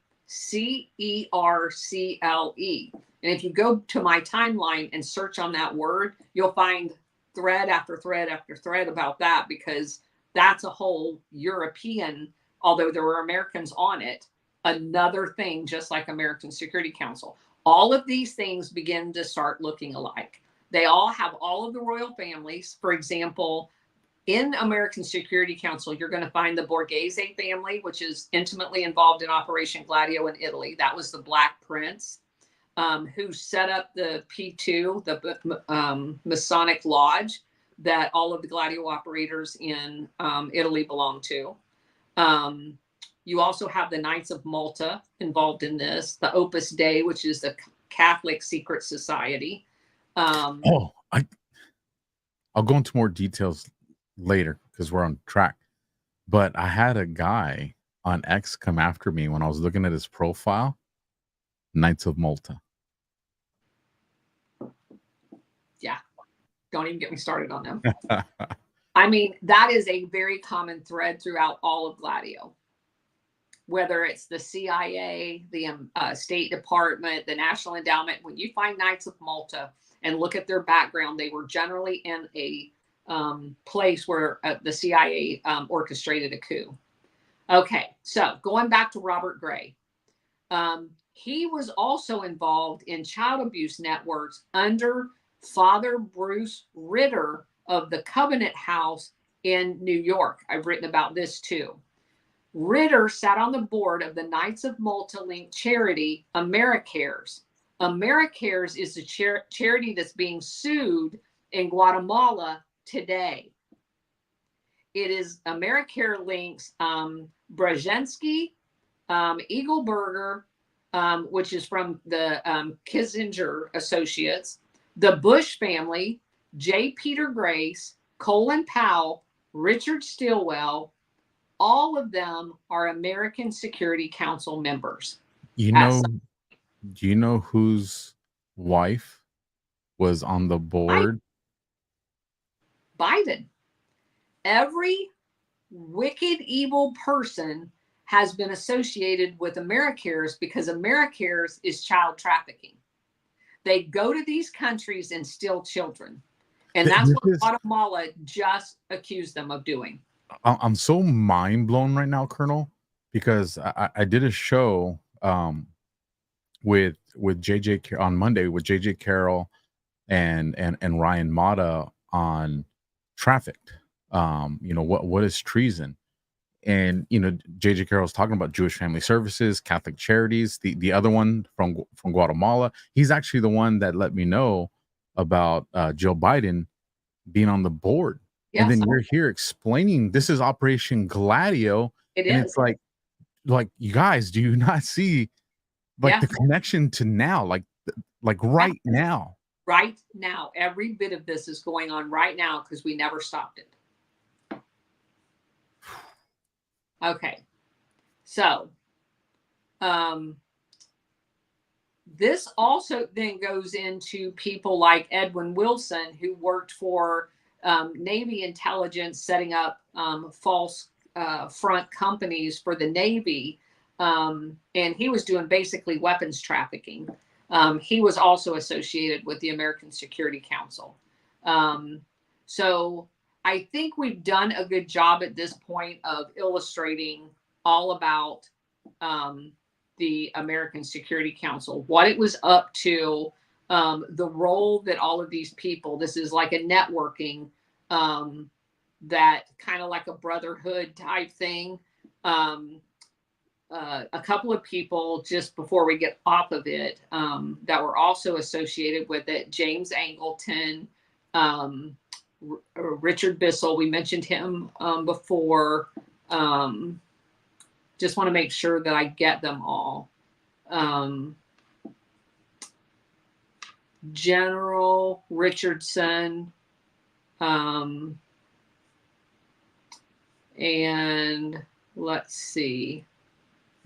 And if you go to my timeline and search on that word, you'll find thread after thread after thread about that, because that's a whole European, although there were Americans on it, another thing, just like American Security Council. All of these things begin to start looking alike. They all have all of the royal families. For example, in American Security Council, you're going to find the Borghese family, which is intimately involved in Operation Gladio in Italy. That was the Black Prince. who set up the P2, the Masonic Lodge that all of the GLADIO operators in Italy belong to. You also have the Knights of Malta involved in this, the Opus Dei, which is the Catholic secret society. I'll go into more details later because we're on track. But I had a guy on X come after me when I was looking at his profile. Knights of Malta. Yeah. Don't even get me started on them. I mean, that is a very common thread throughout all of GLADIO. Whether it's the CIA, the State Department, the National Endowment, when you find Knights of Malta and look at their background, they were generally in a place where the CIA orchestrated a coup. Okay, so going back to Robert Gray. He was also involved in child abuse networks under Father Bruce Ritter of the Covenant House in New York. I've written about this too. Ritter sat on the board of the Knights of Malta linked charity AmeriCares. AmeriCares is the charity that's being sued in Guatemala today. It is AmeriCare links Brzezinski, Eagleburger, which is from the Kissinger Associates, the Bush family, J. Peter Grace, Colin Powell, Richard Stilwell. All of them are American Security Council members. Do you know whose wife was on the board? Biden. Every wicked, evil person has been associated with AmeriCares because AmeriCares is child trafficking. They go to these countries and steal children. And that's what Guatemala just accused them of doing. I'm so mind blown right now, Colonel, because I did a show with JJ on Monday with JJ Carroll and Ryan Mata on Trafficked. What is treason? And JJ Carroll's talking about Jewish Family Services, Catholic Charities. The other one from Guatemala, he's actually the one that let me know about Joe Biden being on the board. Yes. And then you're here explaining this is Operation GLADIO. It's like you guys, do you not see the connection to now, like right now? Right now, every bit of this is going on right now because we never stopped it. Okay, so this also then goes into people like Edwin Wilson, who worked for Navy intelligence, setting up false front companies for the Navy, and he was doing basically weapons trafficking. He was also associated with the American Security Council. So I think we've done a good job at this point of illustrating all about the American Security Council, what it was up to, the role that all of these people, this is like a networking, that kind of like a brotherhood type thing. A couple of people just before we get off of it that were also associated with it, James Angleton, Richard Bissell, we mentioned him before. Just want to make sure that I get them all. General Richardson, and let's see.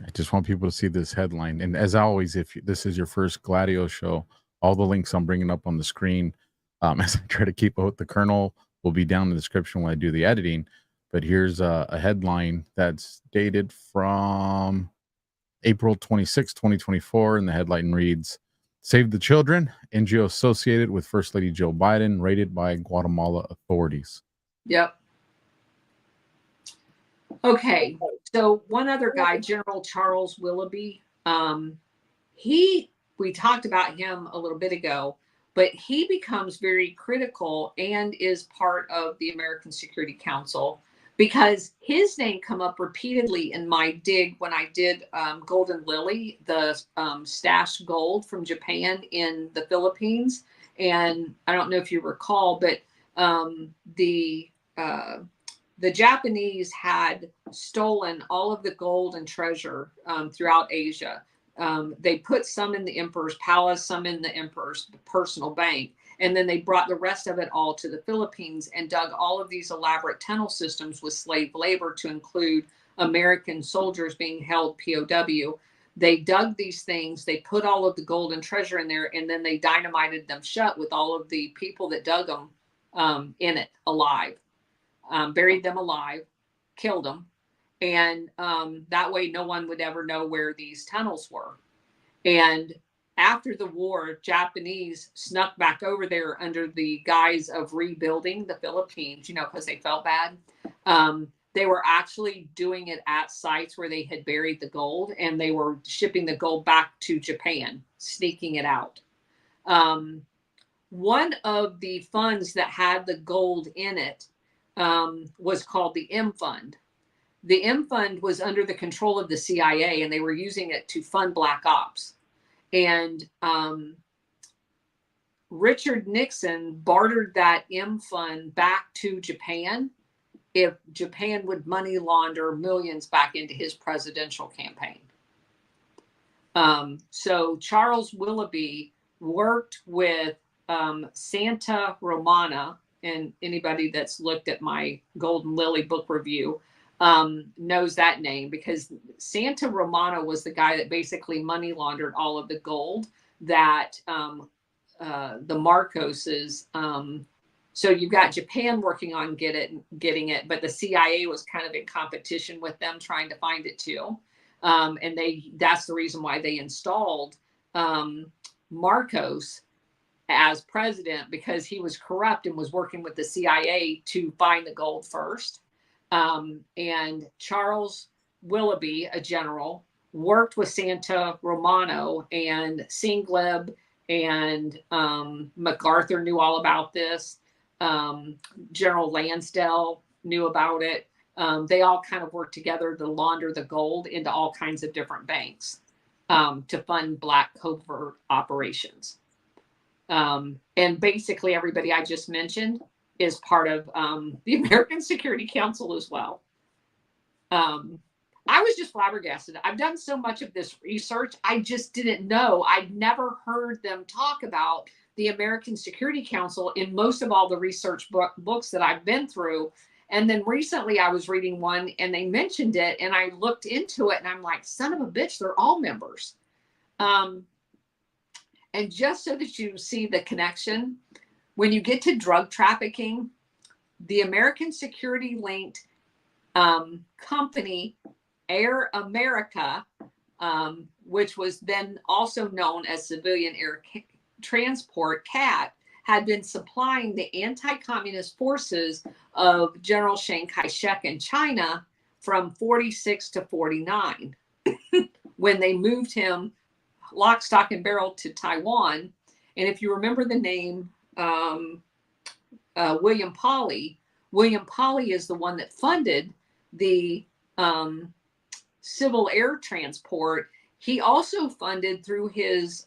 I just want people to see this headline. And as always, if this is your first GLADIO show, all the links I'm bringing up on the screen, as I try to keep up with the Colonel, will be down in the description when I do the editing. But here's a headline that's dated from April 26, 2024. And the headline reads, "Save the Children, NGO associated with First Lady Joe Biden, raided by Guatemala authorities." Yep. Okay, so one other guy, General Charles Willoughby, we talked about him a little bit ago, but he becomes very critical and is part of the American Security Council because his name come up repeatedly in my dig when I did Golden Lily, the stashed gold from Japan in the Philippines. And I don't know if you recall, but the Japanese had stolen all of the gold and treasure throughout Asia. They put some in the emperor's palace, some in the emperor's personal bank. And then they brought the rest of it all to the Philippines and dug all of these elaborate tunnel systems with slave labor to include American soldiers being held POW. They dug these things, they put all of the gold and treasure in there, and then they dynamited them shut with all of the people that dug them in it alive, buried them alive, killed them. And that way no one would ever know where these tunnels were. And after the war, Japanese snuck back over there under the guise of rebuilding the Philippines, because they felt bad. They were actually doing it at sites where they had buried the gold, and they were shipping the gold back to Japan, sneaking it out. One of the funds that had the gold in it was called the M Fund. The M Fund was under the control of the CIA, and they were using it to fund black ops. And Richard Nixon bartered that M Fund back to Japan if Japan would money launder millions back into his presidential campaign. So Charles Willoughby worked with Santa Romana, and anybody that's looked at my Golden Lily book review knows that name, because Santa Romana was the guy that basically money laundered all of the gold that the Marcoses. So you've got Japan working on getting it, but the CIA was kind of in competition with them trying to find it too. And that's the reason why they installed Marcos as president, because he was corrupt and was working with the CIA to find the gold first. And Charles Willoughby, a general, worked with Santa Romano, and Singleb and MacArthur knew all about this. General Lansdale knew about it. They all kind of worked together to launder the gold into all kinds of different banks to fund black covert operations. And basically everybody I just mentioned is part of the American Security Council as well. I was just flabbergasted. I've done so much of this research. I just didn't know. I'd never heard them talk about the American Security Council in most of all the research books that I've been through. And then recently I was reading one and they mentioned it, and I looked into it and I'm like, son of a bitch, they're all members. And just so that you see the connection, when you get to drug trafficking, the American security linked company Air America, which was then also known as Civilian Air Transport, CAT, had been supplying the anti-communist forces of General Chiang Kai-shek in China from 46 to 49, when they moved him lock, stock, and barrel to Taiwan. And if you remember the name William Pauly is the one that funded the civil air transport. He also funded through his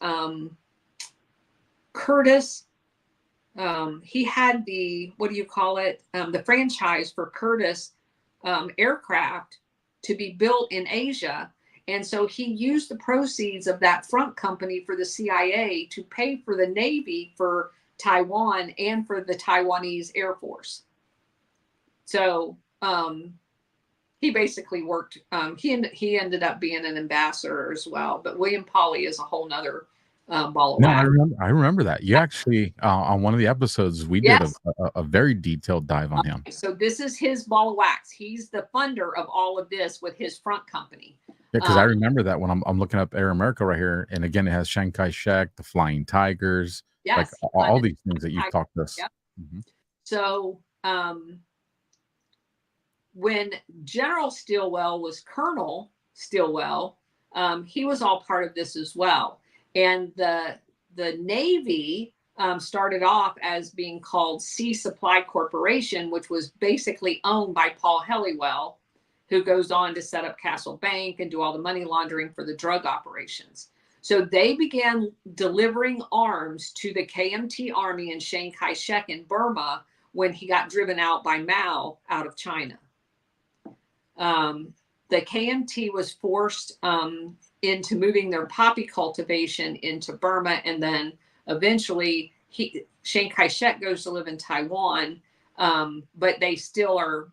Curtiss. He had the, the franchise for Curtiss aircraft to be built in Asia. And so he used the proceeds of that front company for the CIA to pay for the Navy for Taiwan and for the Taiwanese Air Force. So he basically worked, he ended up being an ambassador as well. But William Pauly is a whole nother ball of wax. I remember that. You actually, on one of the episodes, we did a very detailed dive on him. So this is his ball of wax. He's the funder of all of this with his front company. Yeah, because I remember that when I'm looking up Air America right here, and again, it has Chiang Kai-shek, the Flying Tigers, like all these things that you've talked to us. Yep. Mm-hmm. So when General Stilwell was Colonel Stilwell, he was all part of this as well. And the Navy started off as being called Sea Supply Corporation, which was basically owned by Paul Helliwell, who goes on to set up Castle Bank and do all the money laundering for the drug operations. So they began delivering arms to the KMT army and Chiang Kai-shek in Burma when he got driven out by Mao out of China. The KMT was forced into moving their poppy cultivation into Burma, and then eventually Chiang Kai-shek goes to live in Taiwan, but they still are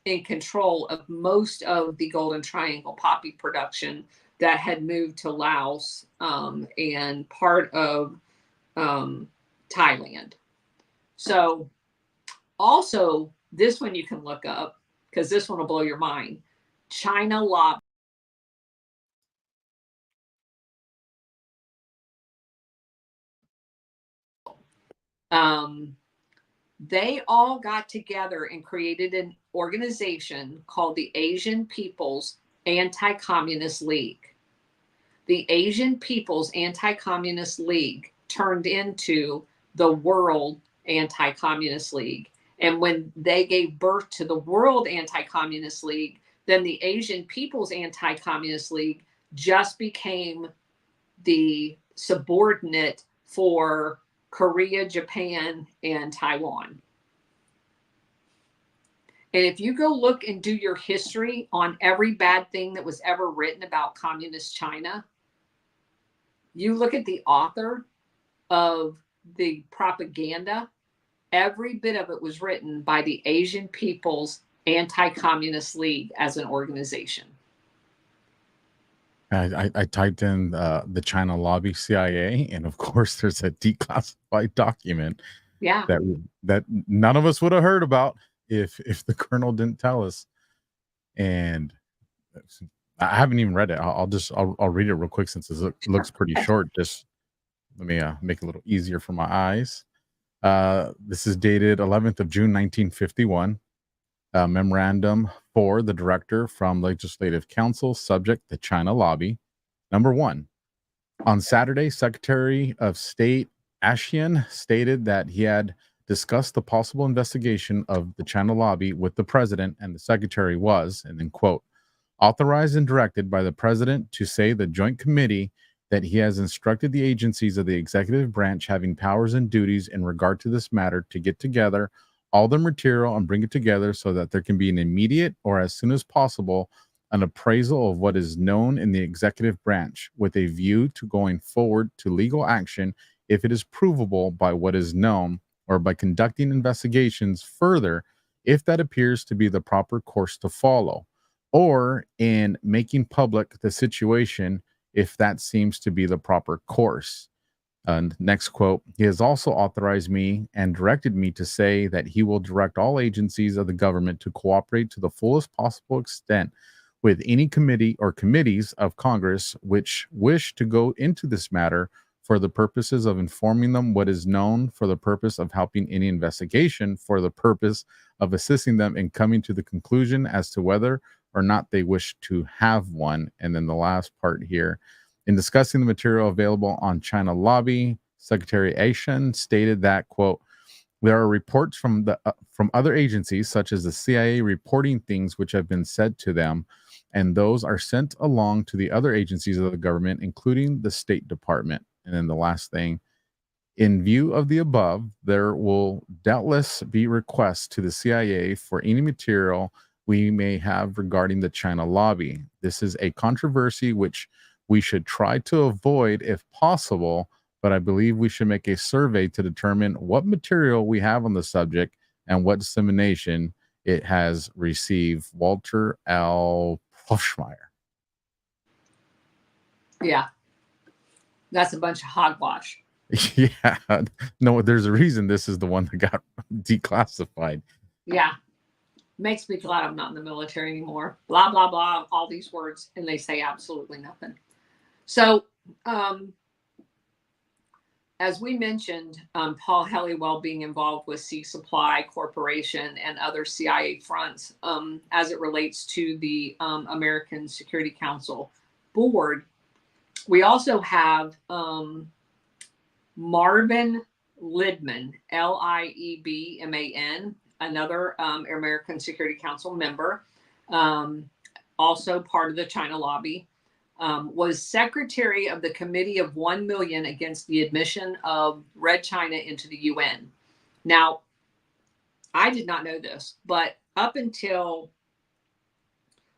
in control of most of the Golden Triangle poppy production that had moved to Laos and part of Thailand. So also, this one you can look up because this one will blow your mind. China lobby. They all got together and created an organization called the Asian People's Anti-Communist League. The Asian People's Anti-Communist League turned into the World Anti-Communist League. And when they gave birth to the World Anti-Communist League, then the Asian People's Anti-Communist League just became the subordinate for Korea, Japan, and Taiwan. And if you go look and do your history on every bad thing that was ever written about communist China, you look at the author of the propaganda, every bit of it was written by the Asian People's Anti-Communist League as an organization. I typed in the China lobby CIA, and of course there's a declassified document that none of us would have heard about if the colonel didn't tell us. And I haven't even read it. I'll read it real quick since it looks pretty short. Just let me make it a little easier for my eyes. This is dated 11th of June 1951. Memorandum for the director from Legislative Council, subject the China lobby. Number 1, on Saturday, Secretary of State Ashian stated that he had discussed the possible investigation of the China lobby with the president, and the secretary was, and then quote, authorized and directed by the president to say the joint committee that he has instructed the agencies of the executive branch having powers and duties in regard to this matter to get together all the material and bring it together so that there can be an immediate or as soon as possible an appraisal of what is known in the executive branch with a view to going forward to legal action if it is provable by what is known, or by conducting investigations further if that appears to be the proper course to follow, or in making public the situation if that seems to be the proper course. And next quote, he has also authorized me and directed me to say that he will direct all agencies of the government to cooperate to the fullest possible extent with any committee or committees of Congress which wish to go into this matter for the purposes of informing them what is known, for the purpose of helping any investigation, for the purpose of assisting them in coming to the conclusion as to whether or not they wish to have one. And then the last part here, in discussing the material available on China lobby, Secretary Ashen stated that, quote, there are reports from other agencies, such as the CIA, reporting things which have been said to them, and those are sent along to the other agencies of the government, including the State Department. And then the last thing, in view of the above, there will doubtless be requests to the CIA for any material we may have regarding the China lobby. This is a controversy which we should try to avoid if possible, but I believe we should make a survey to determine what material we have on the subject and what dissemination it has received. Walter L. Poschmeyer. Yeah. That's a bunch of hogwash. Yeah. No, there's a reason this is the one that got declassified. Yeah. Makes me glad I'm not in the military anymore. Blah, blah, blah. All these words, and they say absolutely nothing. So, as we mentioned, Paul Helliwell being involved with Sea Supply Corporation and other CIA fronts as it relates to the American Security Council board. We also have Marvin Liebman, Liebman, another American Security Council member, also part of the China lobby, was secretary of the Committee of 1 Million against the admission of Red China into the UN. Now, I did not know this, but up until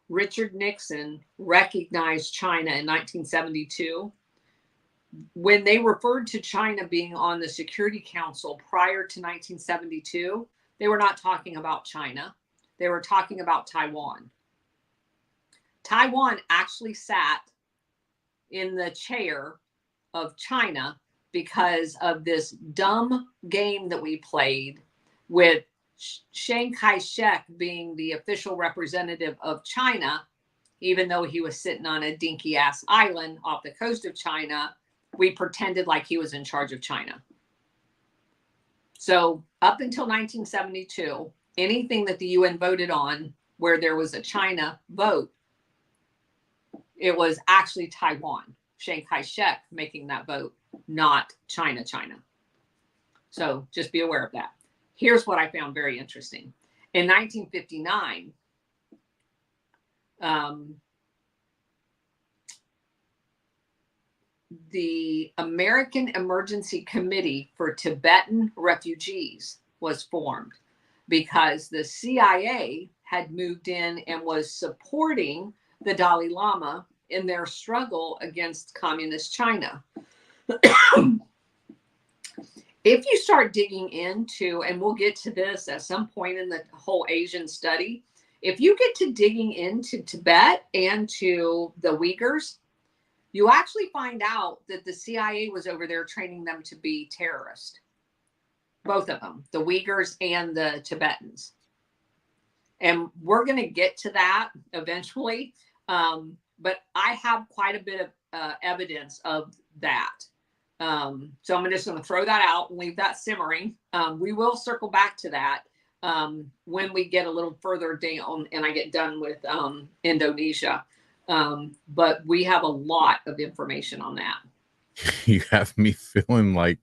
Richard Nixon recognized China in 1972, when they referred to China being on the Security Council prior to 1972, they were not talking about China. They were talking about Taiwan. Taiwan actually sat in the chair of China because of this dumb game that we played with Chiang Kai-shek being the official representative of China, even though he was sitting on a dinky ass island off the coast of China. We pretended like he was in charge of China. So up until 1972, anything that the UN voted on where there was a China vote, it was actually Taiwan, Chiang Kai-shek making that vote, not China. So just be aware of that. Here's what I found very interesting. In 1959, the American Emergency Committee for Tibetan Refugees was formed because the CIA had moved in and was supporting the Dalai Lama in their struggle against communist China. If you start digging into, and we'll get to this at some point in the whole Asian study, if you get to digging into Tibet and to the Uyghurs, you actually find out that the CIA was over there training them to be terrorists. Both of them, the Uyghurs and the Tibetans. And we're going to get to that eventually. But I have quite a bit of evidence of that. So I'm just going to throw that out and leave that simmering. We will circle back to that when we get a little further down and I get done with Indonesia. But we have a lot of information on that. You have me feeling like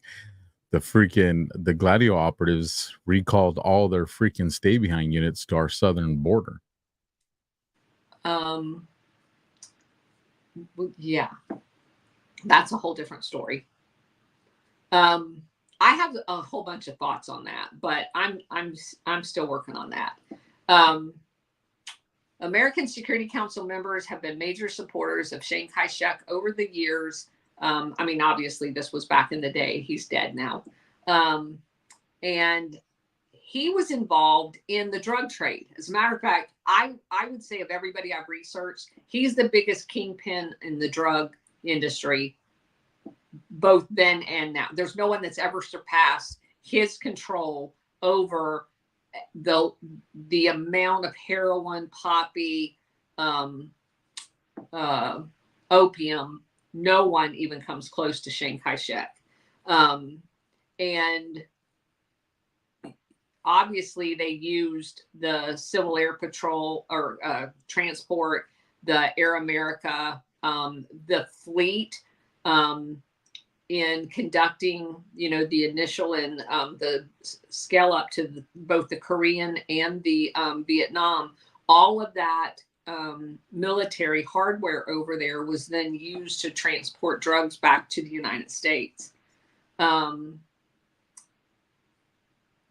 the GLADIO operatives recalled all their freaking stay behind units to our southern border. Yeah, that's a whole different story. I have a whole bunch of thoughts on that, but I'm still working on that. American Security Council members have been major supporters of Chiang Kai-shek over the years. I mean, obviously, this was back in the day. He's dead now. And he was involved in the drug trade. As a matter of fact, I would say of everybody I've researched, he's the biggest kingpin in the drug industry, both then and now. There's no one that's ever surpassed his control over the amount of heroin, poppy, opium. No one even comes close to Chiang Kai-shek. And obviously they used the Civil Air Patrol or transport, the Air America, the fleet, in conducting, the initial and the scale up to both the Korean and the Vietnam. All of that military hardware over there was then used to transport drugs back to the United States.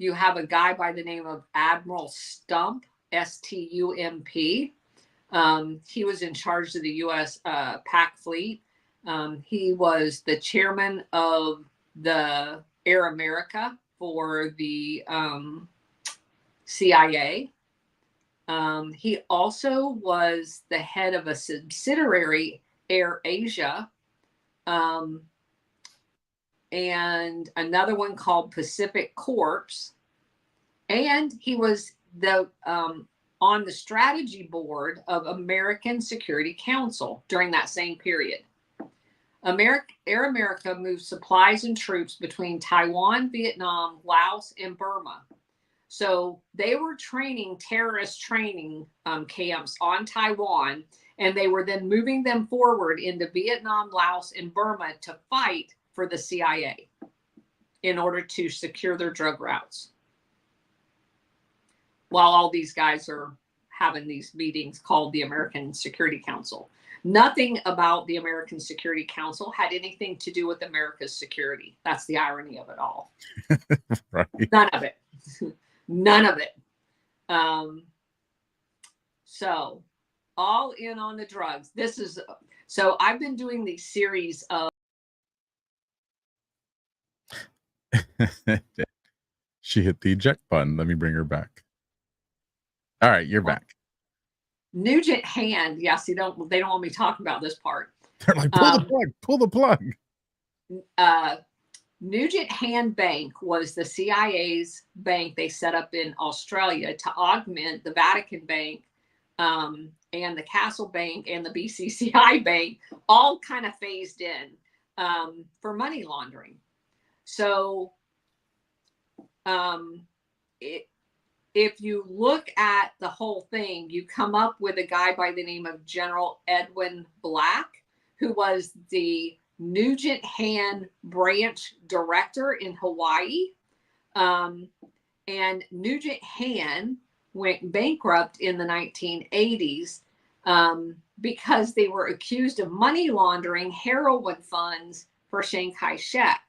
You have a guy by the name of Admiral Stump, S-T-U-M-P. He was in charge of the U.S. PAC fleet. He was the chairman of the Air America for the CIA. He also was the head of a subsidiary, Air Asia, and another one called Pacific Corps. And he was on the strategy board of American Security Council during that same period. Air America moved supplies and troops between Taiwan, Vietnam, Laos, and Burma. So they were training terrorist training camps on Taiwan, and they were then moving them forward into Vietnam, Laos, and Burma to fight for the CIA. in order to secure their drug routes, while all these guys are having these meetings called the American Security Council. Nothing about the American Security Council had anything to do with America's security. That's the irony of it all. Right. None of it. None of it. So all in on the drugs. So I've been doing these series of. She hit the eject button. Let me bring her back. All right, you're back. Nugent Hand. Yeah, see, they don't want me talking about this part. They're like, pull the plug. Nugent Hand Bank was the CIA's bank they set up in Australia to augment the Vatican Bank, and the Castle Bank and the BCCI Bank, all kind of phased in for money laundering. So if you look at the whole thing, you come up with a guy by the name of General Edwin Black, who was the Nugent Hand branch director in Hawaii. And Nugent Hand went bankrupt in the 1980s because they were accused of money laundering heroin funds for Chiang Kai-shek.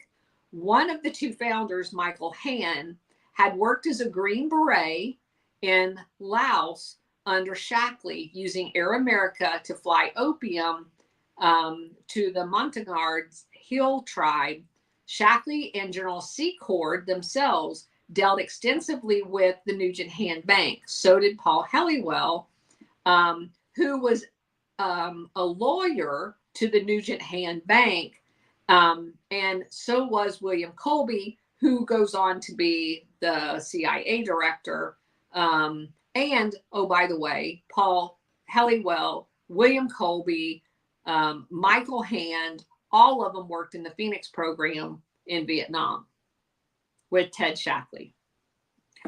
One of the two founders, Michael Hand, had worked as a Green Beret in Laos under Shackley, using Air America to fly opium to the Montagnards Hill tribe. Shackley and General Secord themselves dealt extensively with the Nugent Hand Bank. So did Paul Helliwell, who was a lawyer to the Nugent Hand Bank. And so was William Colby, who goes on to be the CIA director. And, oh, by the way, Paul Helliwell, William Colby, Michael Hand, all of them worked in the Phoenix program in Vietnam with Ted Shackley.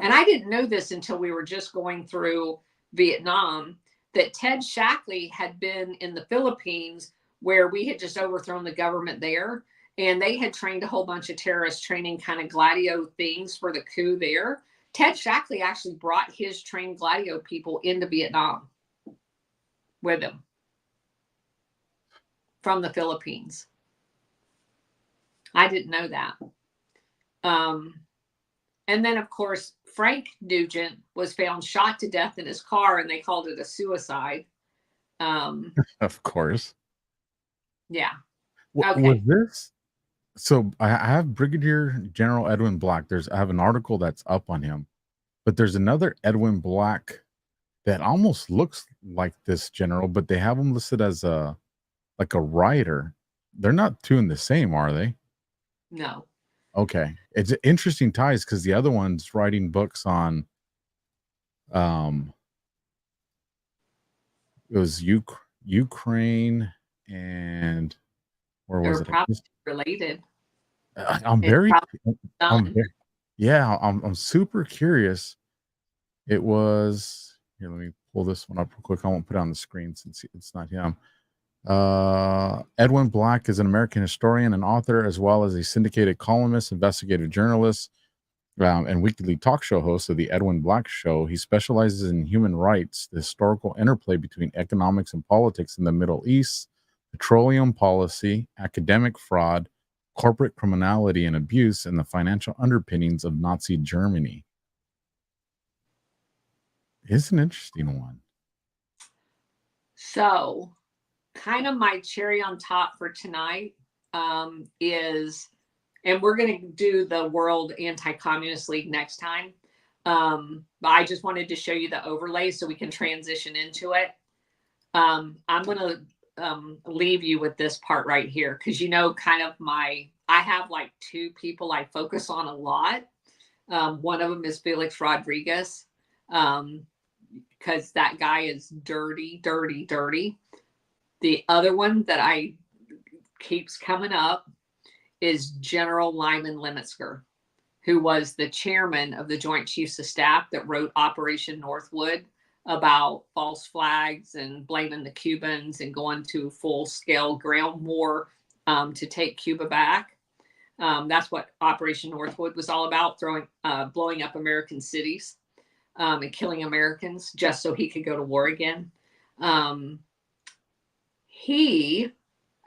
And I didn't know this until we were just going through Vietnam, that Ted Shackley had been in the Philippines, where we had just overthrown the government there. And they had trained a whole bunch of terrorist training kind of GLADIO things for the coup there. Ted Shackley actually brought his trained GLADIO people into Vietnam with him from the Philippines. I didn't know that. And then, of course, Frank Nugent was found shot to death in his car, and they called it a suicide. Of course. Yeah. Okay. Was this? So I have Brigadier General Edwin Black. I have an article that's up on him, but there's another Edwin Black that almost looks like this general, but they have him listed as a writer. They're not two in the same, are they? No. Okay. It's interesting ties, because the other one's writing books on it was Ukraine, and where was it? Probably related. I'm super curious. It was here. Let me pull this one up real quick. I won't put it on the screen since it's not him. Edwin Black is an American historian and author, as well as a syndicated columnist, investigative journalist, and weekly talk show host of the Edwin Black Show. He specializes in human rights, the historical interplay between economics and politics in the Middle East, petroleum policy, academic fraud, corporate criminality and abuse, and the financial underpinnings of Nazi Germany. It's an interesting one. So, kind of my cherry on top for tonight is, and we're going to do the World Anti-Communist League next time. But I just wanted to show you the overlay so we can transition into it. I'm going to leave you with this part right here, because kind of I have like two people I focus on a lot. One of them is Felix Rodriguez, because that guy is dirty. The other one that keeps coming up is General Lyman Lemitsker, who was the chairman of the Joint Chiefs of Staff that wrote Operation Northwood, about false flags and blaming the Cubans and going to full-scale ground war to take Cuba back. That's what Operation Northwood was all about, blowing up American cities and killing Americans just so he could go to war again. He,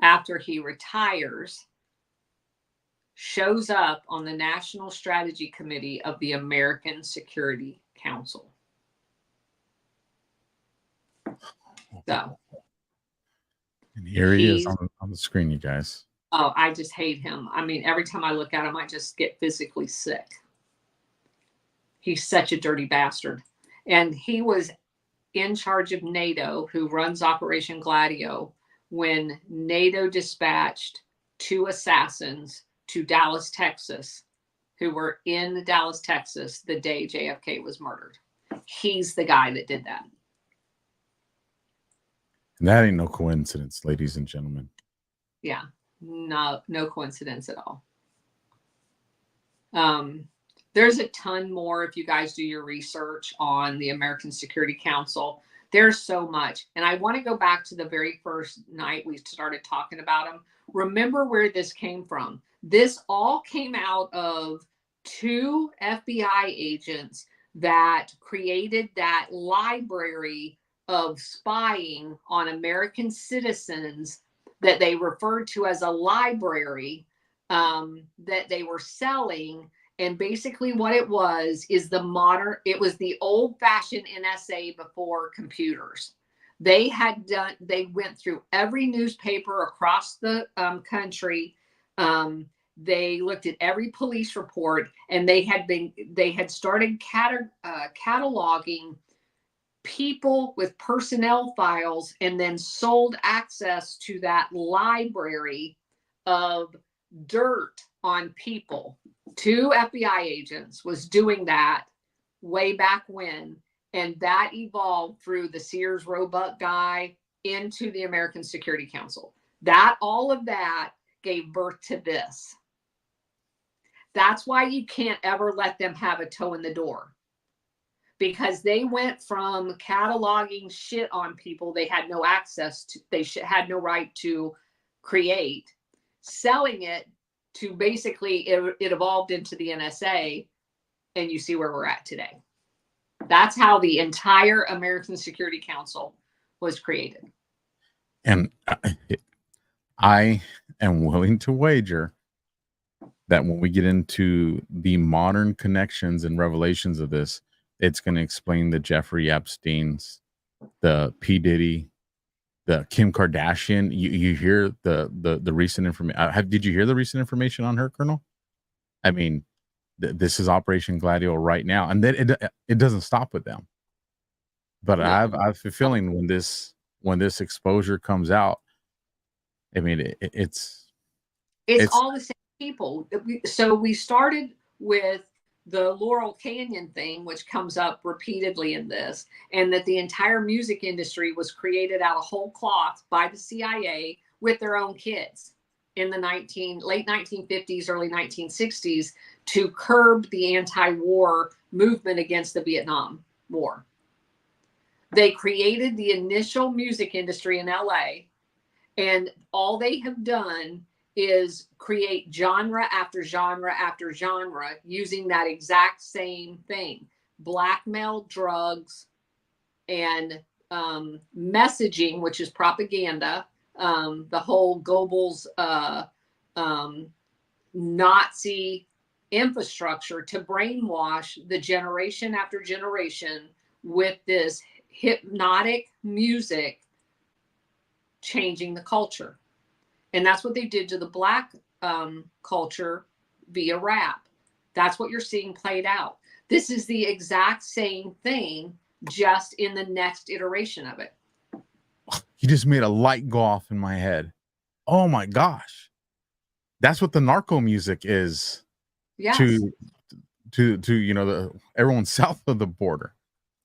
after he retires, shows up on the National Strategy Committee of the American Security Council. So, and here he is on the screen, you guys. Oh, I just hate him. I mean, every time I look at him, I just get physically sick. He's such a dirty bastard. And he was in charge of NATO, who runs Operation GLADIO, when NATO dispatched 2 assassins to Dallas, Texas, who were in Dallas, Texas, the day JFK was murdered. He's the guy that did that. And that ain't no coincidence, ladies and gentlemen. Yeah, no coincidence at all. There's a ton more if you guys do your research on the American Security Council. There's so much. And I want to go back to the very first night we started talking about them. Remember where this came from. This all came out of 2 FBI agents that created that library of spying on American citizens that they referred to as a library that they were selling. And basically what it was is it was the old-fashioned NSA before computers. They went through every newspaper across the country. They looked at every police report, and they had started cataloging people with personnel files, and then sold access to that library of dirt on people. 2 FBI agents was doing that way back when, and that evolved through the Sears Roebuck guy into the American Security Council. All of that gave birth to this. That's why you can't ever let them have a toe in the door, because they went from cataloging shit on people they had no access to, had no right to create, selling it to basically it evolved into the NSA, and you see where we're at today. That's how the entire American Security Council was created. And I am willing to wager that when we get into the modern connections and revelations of this, it's going to explain the Jeffrey Epsteins, the P. Diddy, the Kim Kardashian. You hear the recent information. Did you hear the recent information on her, Colonel? I mean, this is Operation GLADIO right now, and then it doesn't stop with them. But I have a feeling when this exposure comes out, I mean, it's all the same people. So we started with the Laurel Canyon thing, which comes up repeatedly in this, and that the entire music industry was created out of whole cloth by the CIA with their own kids in the late 1950s, early 1960s to curb the anti-war movement against the Vietnam War. They created the initial music industry in LA, and all they have done is create genre after genre after genre using that exact same thing: blackmail, drugs, and messaging, which is propaganda, the whole Goebbels Nazi infrastructure to brainwash the generation after generation with this hypnotic music, changing the culture. And that's what they did to the Black culture via rap. That's what you're seeing played out. This is the exact same thing, just in the next iteration of it. You just made a light go off in my head. Oh my gosh. That's what the narco music is. Yes. To everyone south of the border.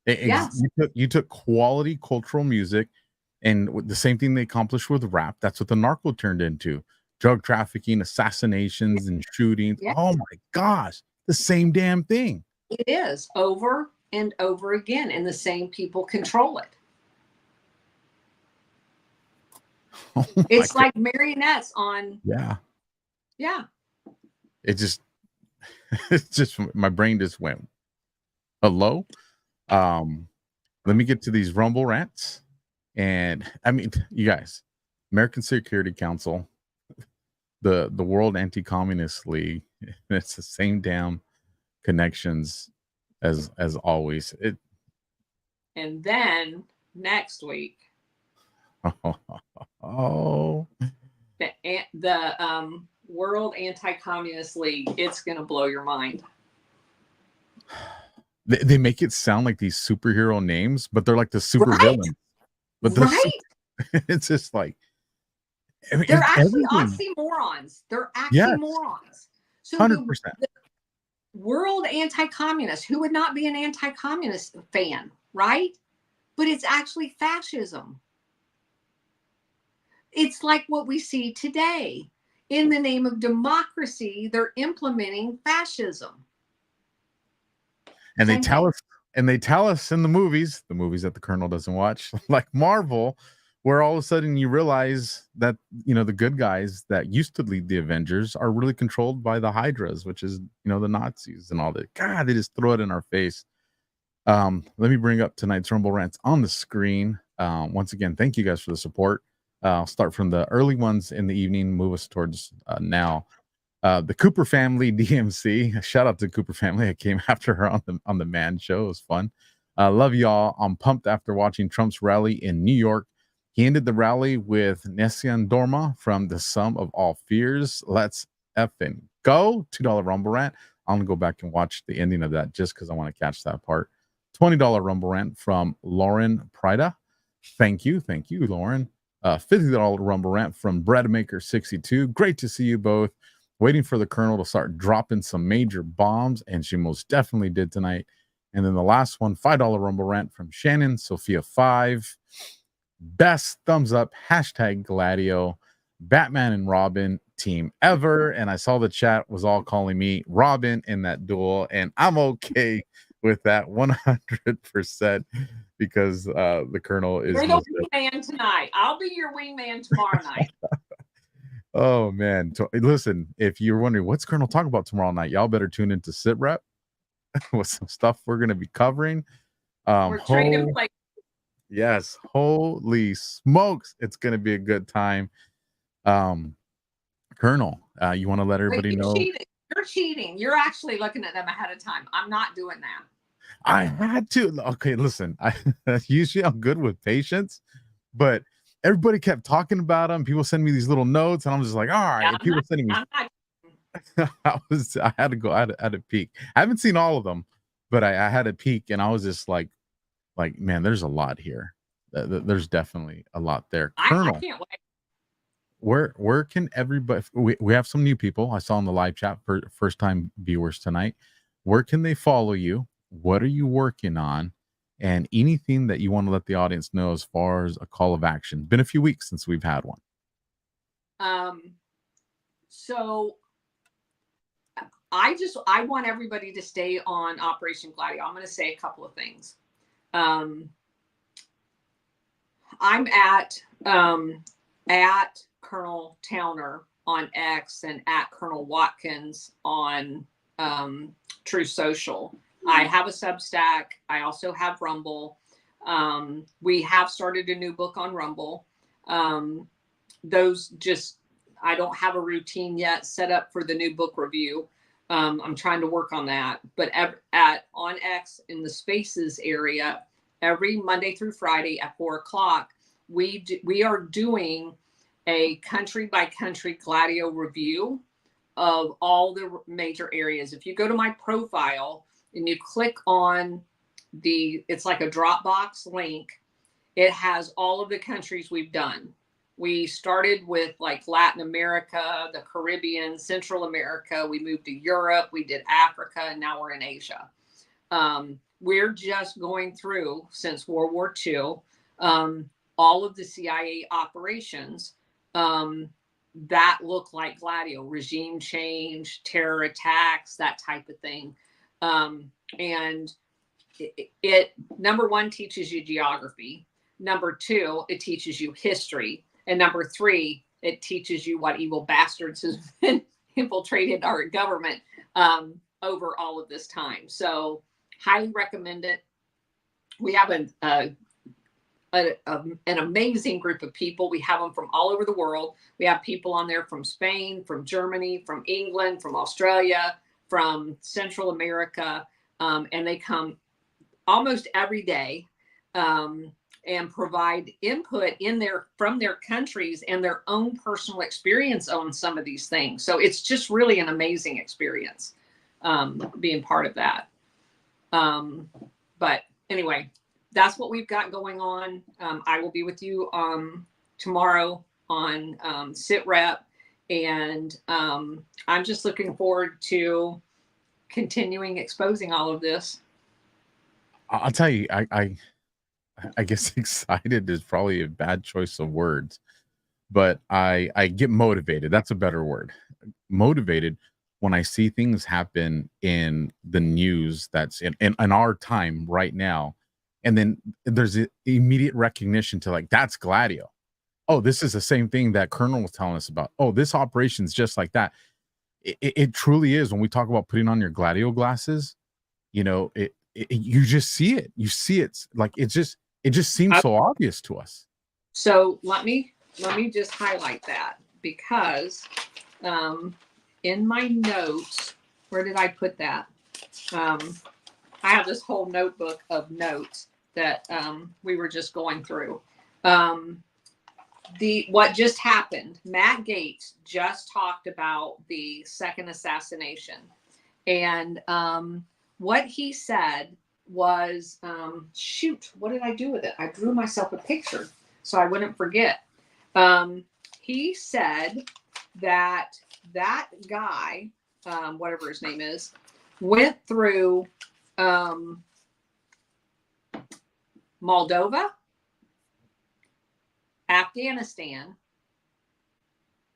Yes. You took quality cultural music, and the same thing they accomplished with rap. That's what the narco turned into: drug trafficking, assassinations, and shootings. Yes. Oh my gosh, the same damn thing. It is over and over again, and the same people control it. Oh it's like marionettes on. Yeah. Yeah. it just, it's just, my brain just went hello. Let me get to these Rumble rants. And I mean, you guys, American Security Council, the World Anti-Communist League, it's the same damn connections as always. And then next week, oh, the World Anti-Communist League, it's going to blow your mind. they make it sound like these superhero names, but they're like the super Right? villains. But they're Right? it's just like, I mean, They're it's actually everything. oxymorons. They're Yes. oxymorons. So 100%. the World Anti-Communist, who would not be an anti-communist fan, right? But it's actually fascism. It's like what we see today. In the name of democracy, they're implementing fascism. And they Same tell thing. us, and they tell us in the movies that the Colonel doesn't watch, like Marvel, where all of a sudden you realize that, you know, the good guys that used to lead the Avengers are really controlled by the Hydras, which is, you know, the Nazis and all that. God, they just throw it in our face. Let me bring up tonight's Rumble rants on the screen. Once again, thank you guys for the support. I'll start from the early ones in the evening, move us towards now. The Cooper family DMC. Shout out to Cooper family. I came after her on the Man Show. It was fun. Love y'all. I'm pumped after watching Trump's rally in New York. He ended the rally with Nessian Dorma from The Sum of All Fears. Let's effing go. $2 Rumble rant. I'm gonna go back and watch the ending of that just because I want to catch that part. $20 Rumble rant from Lauren Prida. Thank you, Lauren. $50 Rumble rant from Breadmaker62. Great to see you both. Waiting for the Colonel to start dropping some major bombs, and she most definitely did tonight. And then the last one, $5 Rumble rant from Shannon Sophia 5. Best thumbs up, hashtag GLADIO, Batman and Robin team ever. And I saw the chat was all calling me Robin in that duel, and I'm okay with that 100% because the Colonel is. You're the wingman tonight. I'll be your wingman tomorrow night. Oh man, listen, if you're wondering what's Colonel talking about tomorrow night, y'all better tune into Sit Rep with some stuff we're going to be covering. We're trading places. Yes, holy smokes, it's going to be a good time. Colonel, you want to let everybody know? You're cheating. You're actually looking at them ahead of time. I'm not doing that. I had to. Okay, listen, usually I'm good with patience, but everybody kept talking about them. People send me these little notes, and I'm just like, all right. People sending me. I had to go. I had to peek. I haven't seen all of them, but I had to peek, and I was just like, man, there's a lot here. There's definitely a lot there. Colonel, I can't wait. Where can everybody? We have some new people. I saw in the live chat for first time viewers tonight. Where can they follow you? What are you working on? And anything that you want to let the audience know as far as a call of action. Been a few weeks since we've had one. So I want everybody to stay on Operation GLADIO. I'm going to say a couple of things. I'm at Colonel Towner on X and at Colonel Watkins on True Social. I have a Substack. I also have Rumble. We have started a new book on Rumble. Those just, I don't have a routine yet set up for the new book review. I'm trying to work on that. But on X in the Spaces area, every Monday through Friday at 4:00, we are doing a country by country GLADIO review of all the major areas. If you go to my profile and you click on it's like a Dropbox link, it has all of the countries we've done. We started with like Latin America, the Caribbean, Central America. We moved to Europe. We did Africa, and now we're in Asia. We're just going through, since World War II, all of the CIA operations that look like GLADIO, regime change, terror attacks, that type of thing. And it number one, teaches you geography. Number two, it teaches you history. And number three, it teaches you what evil bastards have been infiltrated our government over all of this time. So highly recommend it. We have an amazing group of people. We have them from all over the world. We have people on there from Spain, from Germany, from England, from Australia, from Central America, and they come almost every day and provide input from their countries and their own personal experience on some of these things. So it's just really an amazing experience being part of that. But anyway, that's what we've got going on. I will be with you tomorrow on SITREP, and I'm just looking forward to continuing exposing all of this. I'll tell you, I guess excited is probably a bad choice of words, but I get motivated. That's a better word. Motivated when I see things happen in the news that's in our time right now. And then there's immediate recognition to like, that's GLADIO. Oh, this is the same thing that Colonel was telling us about. Oh, this operation's just like that. It truly is. When we talk about putting on your GLADIO glasses, you know, you just see it. You see it. Like, it just seems so obvious to us. So let me just highlight that, because in my notes, where did I put that? I have this whole notebook of notes that we were just going through. What just happened, Matt Gaetz just talked about the second assassination. And what he said was, shoot, what did I do with it? I drew myself a picture so I wouldn't forget. He said that guy, whatever his name is, went through Moldova, Afghanistan,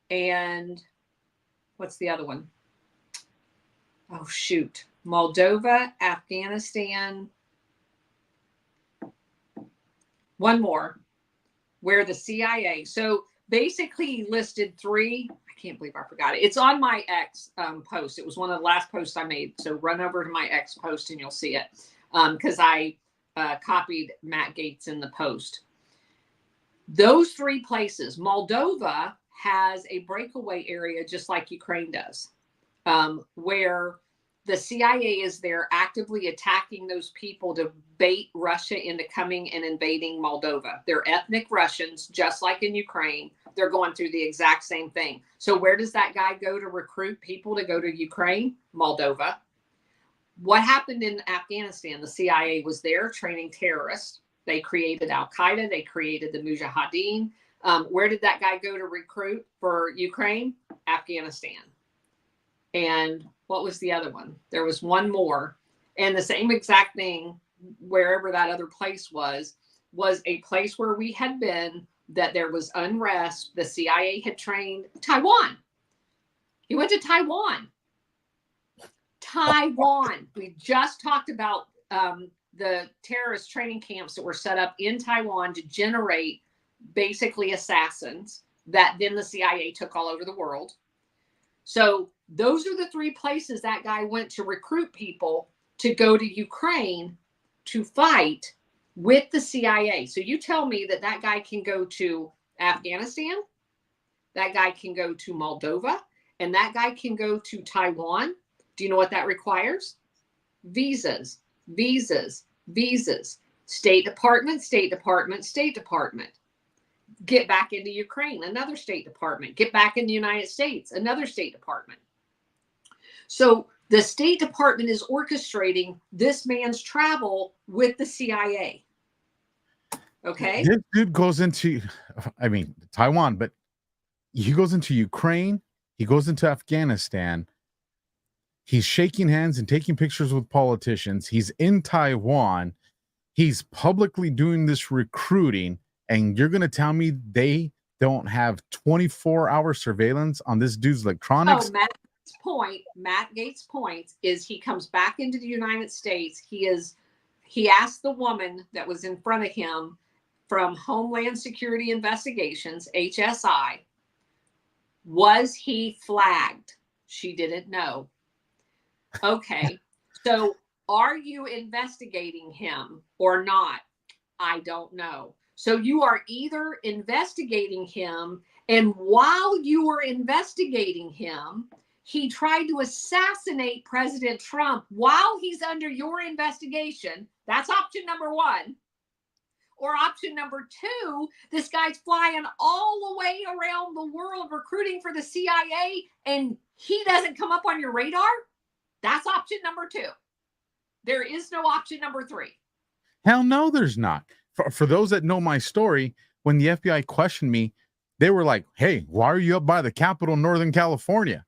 and what's the other one? Oh, shoot. Moldova, Afghanistan, one more, where the CIA. So basically he listed three. I can't believe I forgot it. It's on my X post. It was one of the last posts I made. So run over to my X post and you'll see it, because I copied Matt Gaetz in the post. Those three places, Moldova has a breakaway area just like Ukraine does, where the CIA is there actively attacking those people to bait Russia into coming and invading Moldova. They're ethnic Russians, just like in Ukraine. They're going through the exact same thing. So where does that guy go to recruit people to go to Ukraine? Moldova. What happened in Afghanistan? The CIA was there training terrorists. They created Al-Qaeda. They created the Mujahideen. Where did that guy go to recruit for Ukraine? Afghanistan. And what was the other one? There was one more. And the same exact thing, wherever that other place was a place where we had been, that there was unrest. The CIA had trained Taiwan. He went to Taiwan. Taiwan. We just talked about the terrorist training camps that were set up in Taiwan to generate basically assassins that then the CIA took all over the world. So those are the three places that guy went to recruit people to go to Ukraine to fight with the CIA. So you tell me that that guy can go to Afghanistan, that guy can go to Moldova, and that guy can go to Taiwan. Do you know what that requires? Visas, visas, visas. State Department, State Department, State Department. Get back into Ukraine, another State Department. Get back in the United States, another State Department. So the State Department is orchestrating this man's travel with the CIA. Okay. This dude goes into, I mean, Taiwan, but he goes into Ukraine. He goes into Afghanistan. He's shaking hands and taking pictures with politicians. He's in Taiwan. He's publicly doing this recruiting. And you're going to tell me they don't have 24-hour surveillance on this dude's electronics? Oh, Matt Gaetz' point is he comes back into the United States. He asked the woman that was in front of him from Homeland Security Investigations, HSI, was he flagged? She didn't know. Okay. So are you investigating him or not? I don't know. So you are either investigating him, and while you were investigating him, he tried to assassinate President Trump while he's under your investigation. That's option number one. Or option number two, this guy's flying all the way around the world recruiting for the CIA, and he doesn't come up on your radar. That's option number two. There is no option number three. Hell no, there's not. For those that know my story, when the FBI questioned me, they were like, hey, why are you up by the Capitol, Northern California?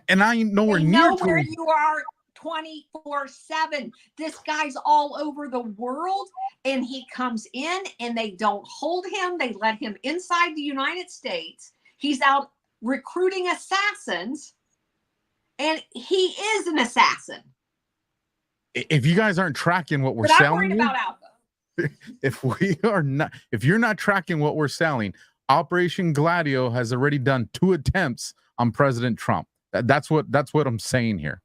And I ain't nowhere near to where you are 24/7. This guy's all over the world, and he comes in and they don't hold him. They let him inside the United States. He's out recruiting assassins, and he is an assassin. If you guys aren't tracking what we're But I'm selling, worried about Alpha. if you're not tracking what we're selling, Operation Gladio has already done 2 attempts on President Trump. That's what I'm saying here.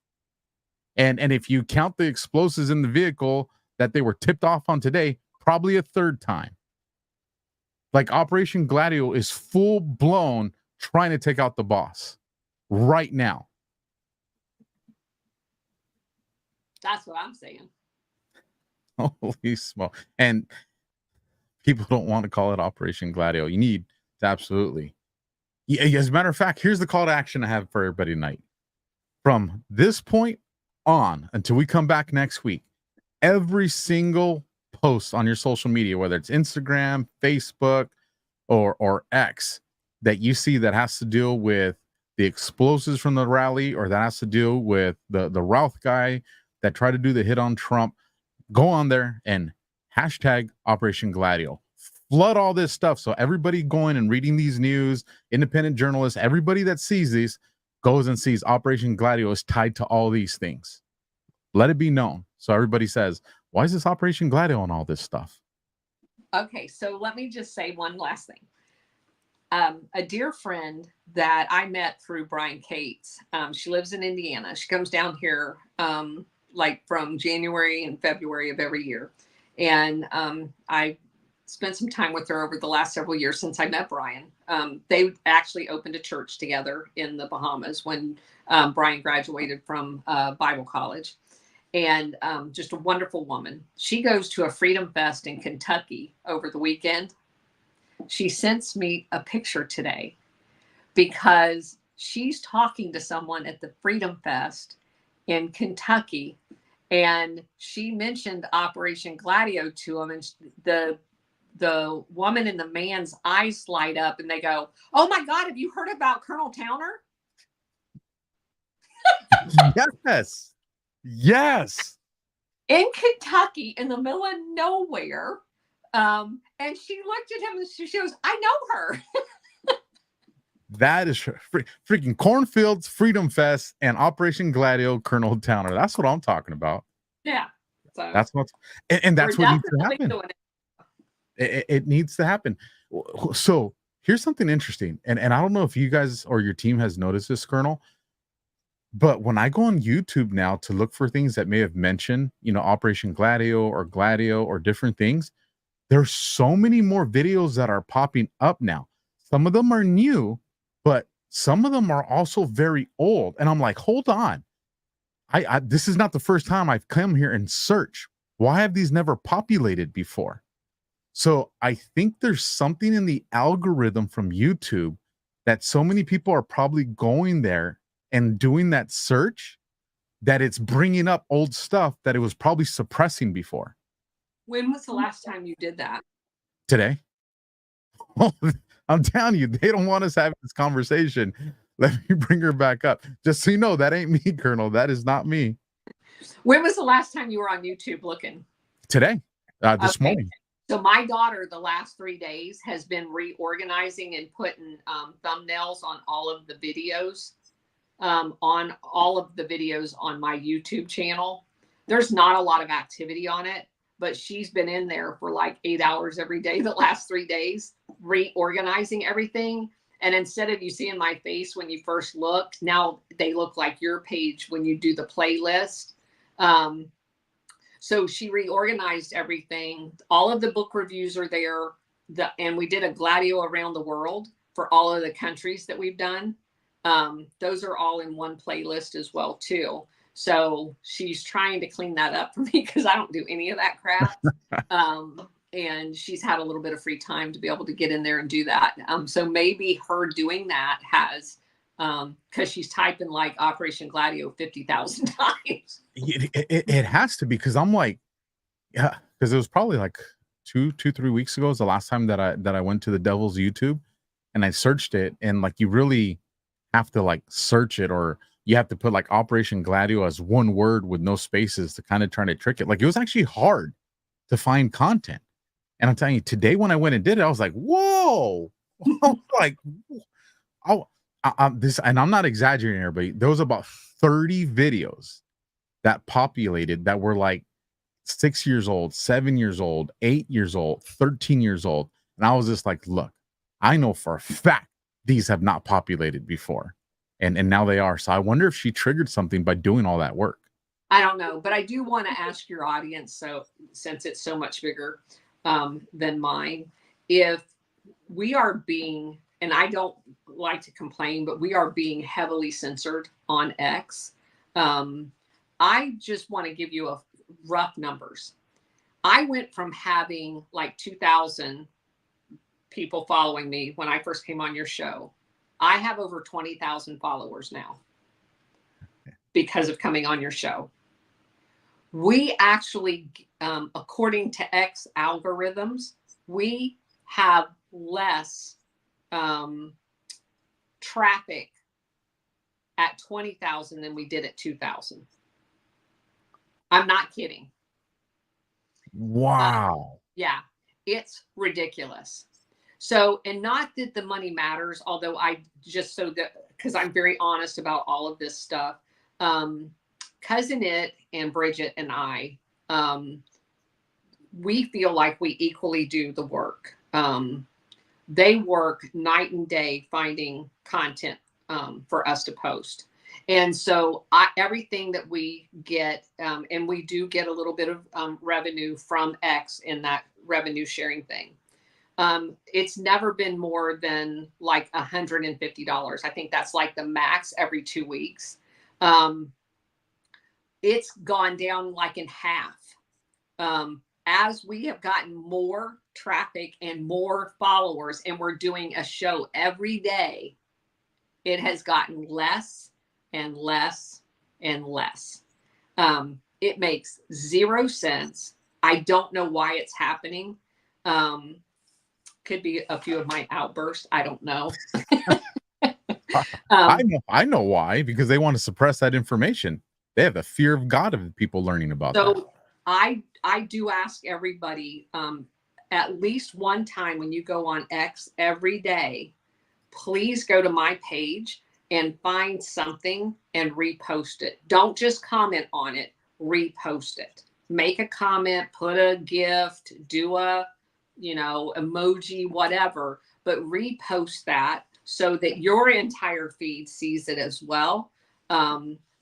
And if you count the explosives in the vehicle that they were tipped off on today, probably a 3rd time. Like, Operation Gladio is full blown trying to take out the boss right now. That's what I'm saying. Holy smoke. And people don't want to call it Operation Gladio. You need to absolutely. As a matter of fact, here's the call to action I have for everybody tonight. From this point on until we come back next week, every single post on your social media, whether it's Instagram, Facebook, or X, that you see that has to deal with the explosives from the rally, or that has to deal with the Routh guy that tried to do the hit on Trump, go on there and hashtag Operation Gladio. Flood all this stuff so everybody going and reading these news, independent journalists, everybody that sees these goes and sees Operation Gladio is tied to all these things. Let it be known. So everybody says, why is this Operation Gladio on all this stuff? Okay, so let me just say one last thing. A dear friend that I met through Brian Cates, she lives in Indiana. She comes down here like from January and February of every year. And I spent some time with her over the last several years since I met Brian. They actually opened a church together in the Bahamas when Brian graduated from Bible college. And just a wonderful woman. She goes to a Freedom Fest in Kentucky over the weekend. She sends me a picture today because she's talking to someone at the Freedom Fest in Kentucky, and she mentioned Operation Gladio to him, and the woman and the man's eyes light up and they go, oh my God, have you heard about Colonel Towner? Yes. In Kentucky, in the middle of nowhere. And she looked at him and she goes, I know her. That is freaking Cornfields, Freedom Fest, and Operation Gladio, Colonel Towner. That's what I'm talking about. Yeah. So that's what, and that's what needs to happen. It needs to happen. So here's something interesting. And I don't know if you guys or your team has noticed this, Colonel, but when I go on YouTube now to look for things that may have mentioned, Operation Gladio or different things, there's so many more videos that are popping up now. Some of them are new, but some of them are also very old. And I'm like, hold on. This is not the first time I've come here and search. Why have these never populated before? So I think there's something in the algorithm from YouTube that so many people are probably going there and doing that search that it's bringing up old stuff that it was probably suppressing before. When was the last time you did that? Today. I'm telling you, they don't want us having this conversation. Let me bring her back up. Just so you know, that ain't me, Colonel. That is not me. When was the last time you were on YouTube looking? Today. This morning. So my daughter, the last 3 days, has been reorganizing and putting thumbnails on all of the videos, on my YouTube channel. There's not a lot of activity on it, but she's been in there for like 8 hours every day the last 3 days, reorganizing everything. And instead of you seeing my face when you first looked, now they look like your page when you do the playlist. So she reorganized everything. All of the book reviews are there. And we did a GLADIO around the world for all of the countries that we've done. Those are all in one playlist as well, too. So she's trying to clean that up for me because I don't do any of that crap. And she's had a little bit of free time to be able to get in there and do that. So maybe her doing that has, because she's typing like Operation GLADIO 50,000 times. It has to be, because I'm like, yeah, because it was probably like 3 weeks ago is the last time that I went to the Devil's YouTube and I searched it, and like you really have to like search it, or you have to put like Operation GLADIO as one word with no spaces to kind of try to trick it. Like it was actually hard to find content. And I'm telling you, today when I went and did it, I was like, whoa. I was like, this, and I'm not exaggerating, everybody. There was about 30 videos that populated that were like 6 years old, 7 years old, 8 years old, 13 years old. And I was just like, look, I know for a fact these have not populated before. And now they are. So I wonder if she triggered something by doing all that work. I don't know, but I do want to ask your audience, so since it's so much bigger than mine, if we are being, and I don't like to complain, but we are being heavily censored on X. I just want to give you a rough numbers. I went from having like 2,000 people following me when I first came on your show. I have over 20,000 followers now because of coming on your show. We actually, according to X algorithms, we have less traffic at 20,000 than we did at 2,000. I'm not kidding. Wow. Yeah, it's ridiculous. So, and not that the money matters, although I just so that, because I'm very honest about all of this stuff. Cousin It and Bridget and I, we feel like we equally do the work. They work night and day finding content for us to post. And so everything that we get, and we do get a little bit of revenue from X in that revenue sharing thing. It's never been more than like $150. I think that's like the max every 2 weeks. It's gone down like in half. As we have gotten more traffic and more followers, and we're doing a show every day, it has gotten less and less and less. It makes 0 sense. I don't know why it's happening. Could be a few of my outbursts. I don't know. I know why, because they want to suppress that information. They have the fear of God of people learning about that. So I do ask everybody, at least one time when you go on X every day, please go to my page and find something and repost it. Don't just comment on it, repost it. Make a comment, put a gift, do a, emoji, whatever, but repost that so that your entire feed sees it as well.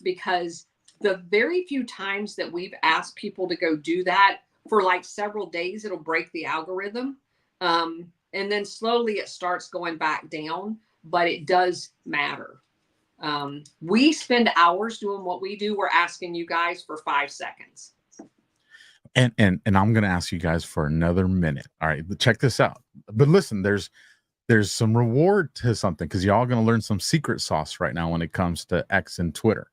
Because the very few times that we've asked people to go do that for like several days, it'll break the algorithm. And then slowly it starts going back down, but it does matter. We spend hours doing what we do. We're asking you guys for 5 seconds. And I'm going to ask you guys for another minute. All right, check this out. But listen, there's some reward to something, because y'all going to learn some secret sauce right now when it comes to X and Twitter.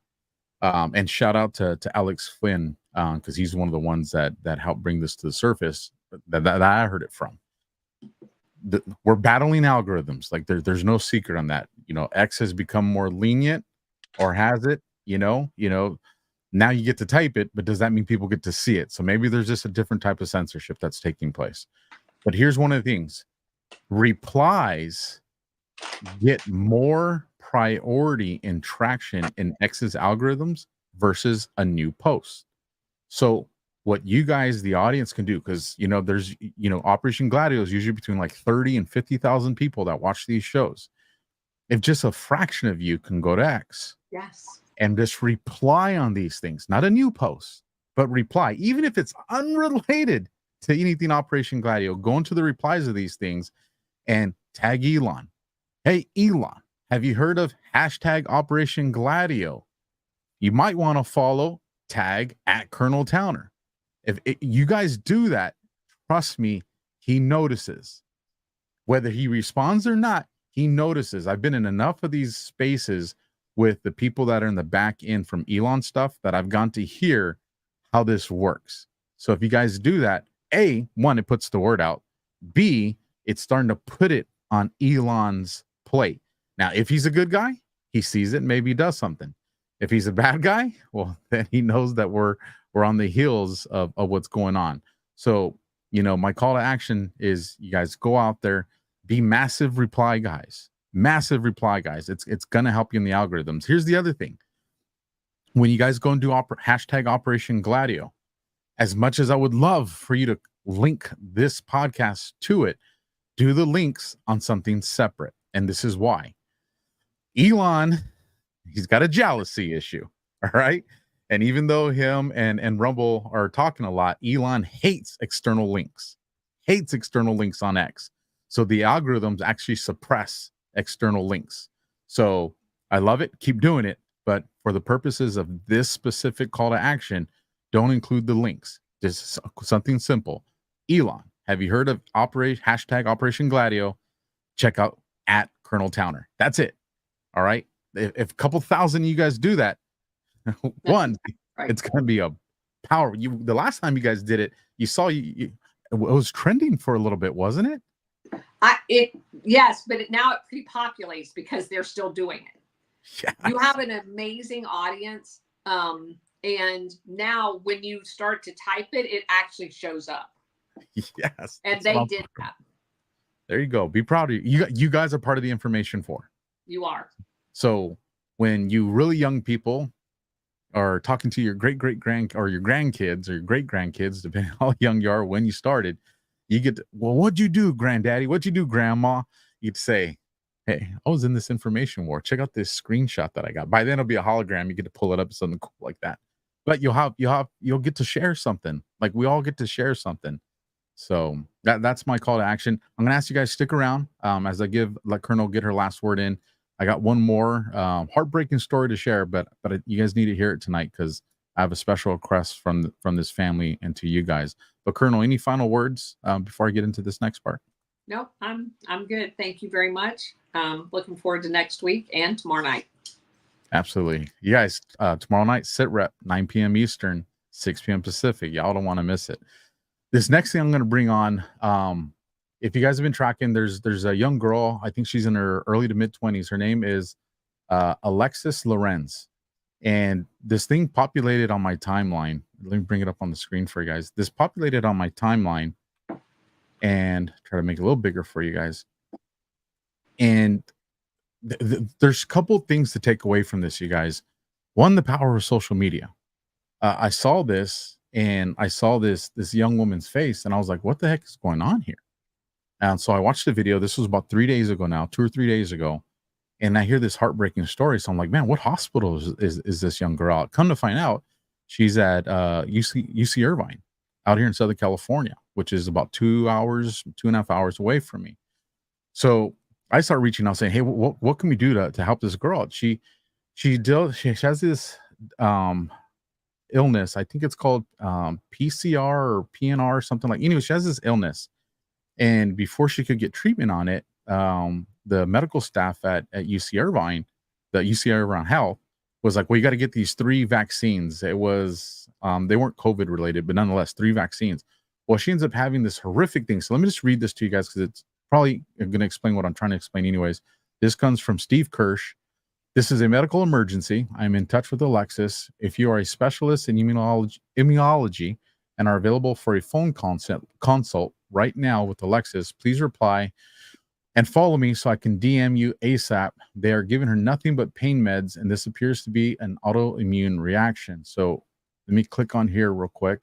And shout out to Alex Flynn, because he's one of the ones that helped bring this to the surface that I heard it from. We're battling algorithms. Like there's no secret on that. X has become more lenient, or has it? Now you get to type it, but does that mean people get to see it? So maybe there's just a different type of censorship that's taking place. But here's one of the things. Replies get more priority and traction in X's algorithms versus a new post. So what you guys, the audience, can do, because there's Operation GLADIO is usually between like 30 and 50,000 people that watch these shows. if just a fraction of you can go to X Yes. and just reply on these things, not a new post, but reply, even if it's unrelated to anything Operation Gladio, go into the replies of these things and tag Elon. Hey, Elon, have you heard of hashtag Operation Gladio? You might want to follow, tag at Colonel Towner. If you guys do that, trust me, he notices. Whether he responds or not, he notices. I've been in enough of these spaces with the people that are in the back end from Elon stuff that I've gone to hear how this works. So if you guys do that, A, one, it puts the word out. B, it's starting to put it on Elon's plate. Now, if he's a good guy, he sees it, maybe he does something. If he's a bad guy, well, then he knows that we're on the heels of what's going on. So, you know, my call to action is you guys go out there, be massive reply guys. Massive reply guys. It's going to help you in the algorithms. Here's the other thing. When you guys go and do hashtag Operation Gladio, as much as I would love for you to link this podcast to it, do the links on something separate. And this is why. Elon, he's got a jealousy issue. All right. And even though him and Rumble are talking a lot, Elon hates external links on X. So the algorithms actually suppress external links. So I love it. Keep doing it. But for the purposes of this specific call to action, don't include the links. Just something simple. Elon, have you heard of hashtag Operation Gladio? Check out at Colonel Towner. That's it. All right. If a couple thousand of you guys do that, one, right, it's going to be a power. The last time you guys did it, you saw it was trending for a little bit, wasn't it? Yes, but now it pre-populates because they're still doing it. Yes. You have an amazing audience. And now when you start to type it, it actually shows up. Yes. And they did that. There you go. Be proud of you. You guys are part of the information for. You are. So when you really young people are talking to your great-great-grand or your grandkids or your great-grandkids, depending on how young you are when you started, you get to, well, what'd you do, granddaddy? What'd you do, grandma? You'd say, hey, I was in this information war. Check out this screenshot that I got. By then it'll be a hologram. You get to pull it up, something cool like that. But you'll get to share something. Like we all get to share something. So that's my call to action. I'm gonna ask you guys stick around as I let Colonel get her last word in. I got one more heartbreaking story to share, but you guys need to hear it tonight because I have a special request from this family and to you guys. But Colonel, any final words before I get into this next part? No, I'm good. Thank you very much. Looking forward to next week and tomorrow night. Absolutely. You guys, tomorrow night, sit rep, 9 p.m. Eastern, 6 p.m. Pacific. Y'all don't want to miss it. This next thing I'm going to bring on, if you guys have been tracking, there's a young girl. I think she's in her early to mid 20s. Her name is Alexis Lorenz. And this thing populated on my timeline. Let me bring it up on the screen for you guys. This populated on my timeline and try to make it a little bigger for you guys. And there's a couple things to take away from this, you guys. One, the power of social media. I saw this and I saw this young woman's face and I was like, what the heck is going on here? And so I watched the video. This was about 3 days ago now, 2 or 3 days ago. And I hear this heartbreaking story. So I'm like, man, what hospital is this young girl at? Come to find out, she's at UC Irvine out here in Southern California, which is about 2.5 hours away from me. So I start reaching out saying, hey, what can we do to help this girl? She has this illness. I think it's called PCR or PNR or something like. Anyway, she has this illness. And before she could get treatment on it, the medical staff at UC Irvine, the UC Irvine Health, was like, well, you got to get these 3 vaccines. It was, they weren't COVID related, but nonetheless, 3 vaccines. Well, she ends up having this horrific thing. So let me just read this to you guys because it's probably going to explain what I'm trying to explain anyways. This comes from Steve Kirsch. This is a medical emergency. I'm in touch with Alexis. If you are a specialist in immunology and are available for a phone consult right now with Alexis, please reply and follow me so I can DM you ASAP. They are giving her nothing but pain meds, and this appears to be an autoimmune reaction. So let me click on here real quick.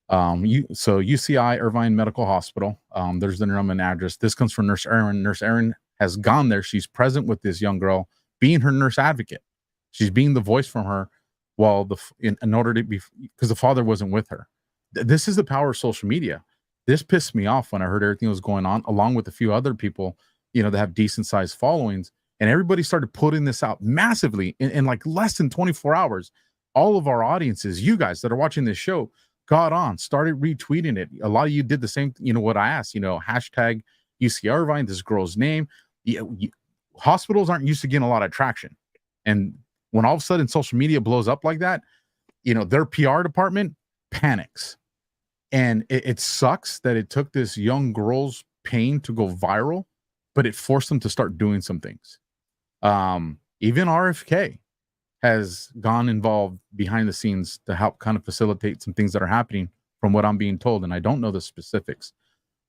So UCI Irvine Medical Hospital. There's the number and address. This comes from Nurse Erin. Nurse Erin has gone there. She's present with this young girl, being her nurse advocate. She's being the voice from her while in order to be, because the father wasn't with her. This is the power of social media. This pissed me off when I heard everything was going on, along with a few other people, that have decent sized followings. And everybody started putting this out massively in like less than 24 hours. All of our audiences, you guys that are watching this show, got on, started retweeting it. A lot of you did the same, what I asked, hashtag UC Irvine, this girl's name. Hospitals aren't used to getting a lot of traction. And when all of a sudden social media blows up like that, their PR department panics. And it sucks that it took this young girl's pain to go viral, but it forced them to start doing some things. Even RFK has gone involved behind the scenes to help kind of facilitate some things that are happening from what I'm being told. And I don't know the specifics,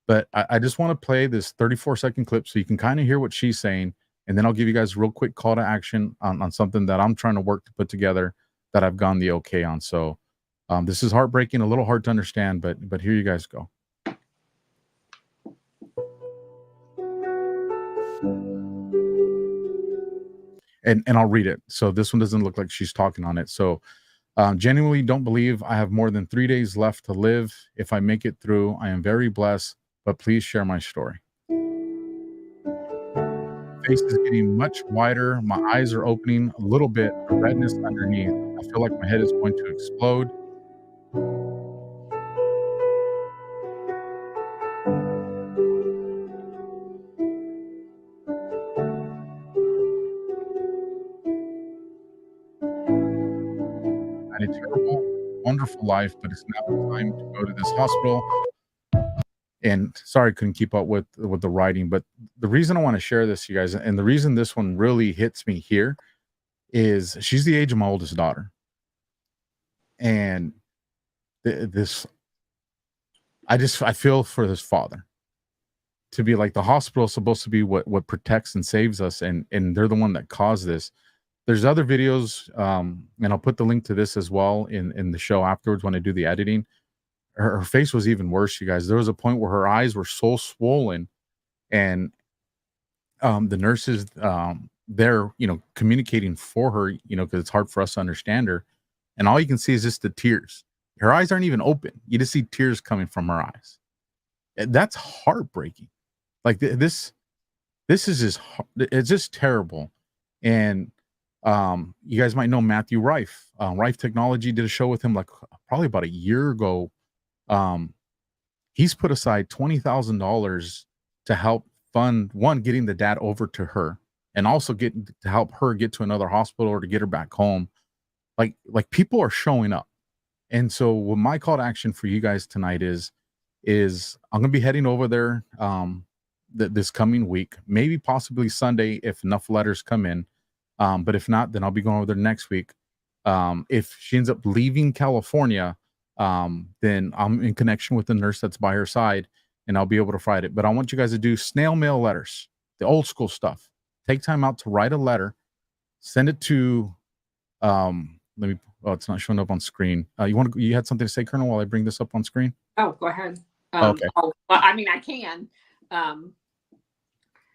but I just want to play this 34-second clip so you can kind of hear what she's saying. And then I'll give you guys a real quick call to action on something that I'm trying to work to put together that I've gotten the okay on. So this is heartbreaking, a little hard to understand, but here you guys go. And I'll read it. So this one doesn't look like she's talking on it. So genuinely don't believe I have more than 3 days left to live. If I make it through, I am very blessed, but please share my story. Face is getting much wider. My eyes are opening a little bit, the redness underneath. I feel like my head is going to explode. A terrible, wonderful life, but it's now time to go to this hospital. And sorry, I couldn't keep up with the writing, but the reason I want to share this, you guys, and the reason this one really hits me here is she's the age of my oldest daughter. And I feel for this father to be like, the hospital is supposed to be what protects and saves us. And they're the one that caused this. There's other videos, and I'll put the link to this as well in the show afterwards when I do the editing. Her face was even worse, you guys. There was a point where her eyes were so swollen, and the nurses they're communicating for her, because it's hard for us to understand her, and all you can see is just the tears. Her eyes aren't even open. You just see tears coming from her eyes. That's heartbreaking. Like this is just, it's just terrible. And you guys might know Matthew Rife. Rife Technology did a show with him like probably about a year ago. He's put aside $20,000 to help fund getting the dad over to her, and also to help her get to another hospital or to get her back home. Like people are showing up. And so what my call to action for you guys tonight is I'm going to be heading over there this coming week, maybe possibly Sunday if enough letters come in. But if not, then I'll be going over there next week. If she ends up leaving California, then I'm in connection with the nurse that's by her side, and I'll be able to write it. But I want you guys to do snail mail letters, the old school stuff. Take time out to write a letter, send it to, it's not showing up on screen. You had something to say, Colonel, while I bring this up on screen? Oh, go ahead. Okay. I mean, I can.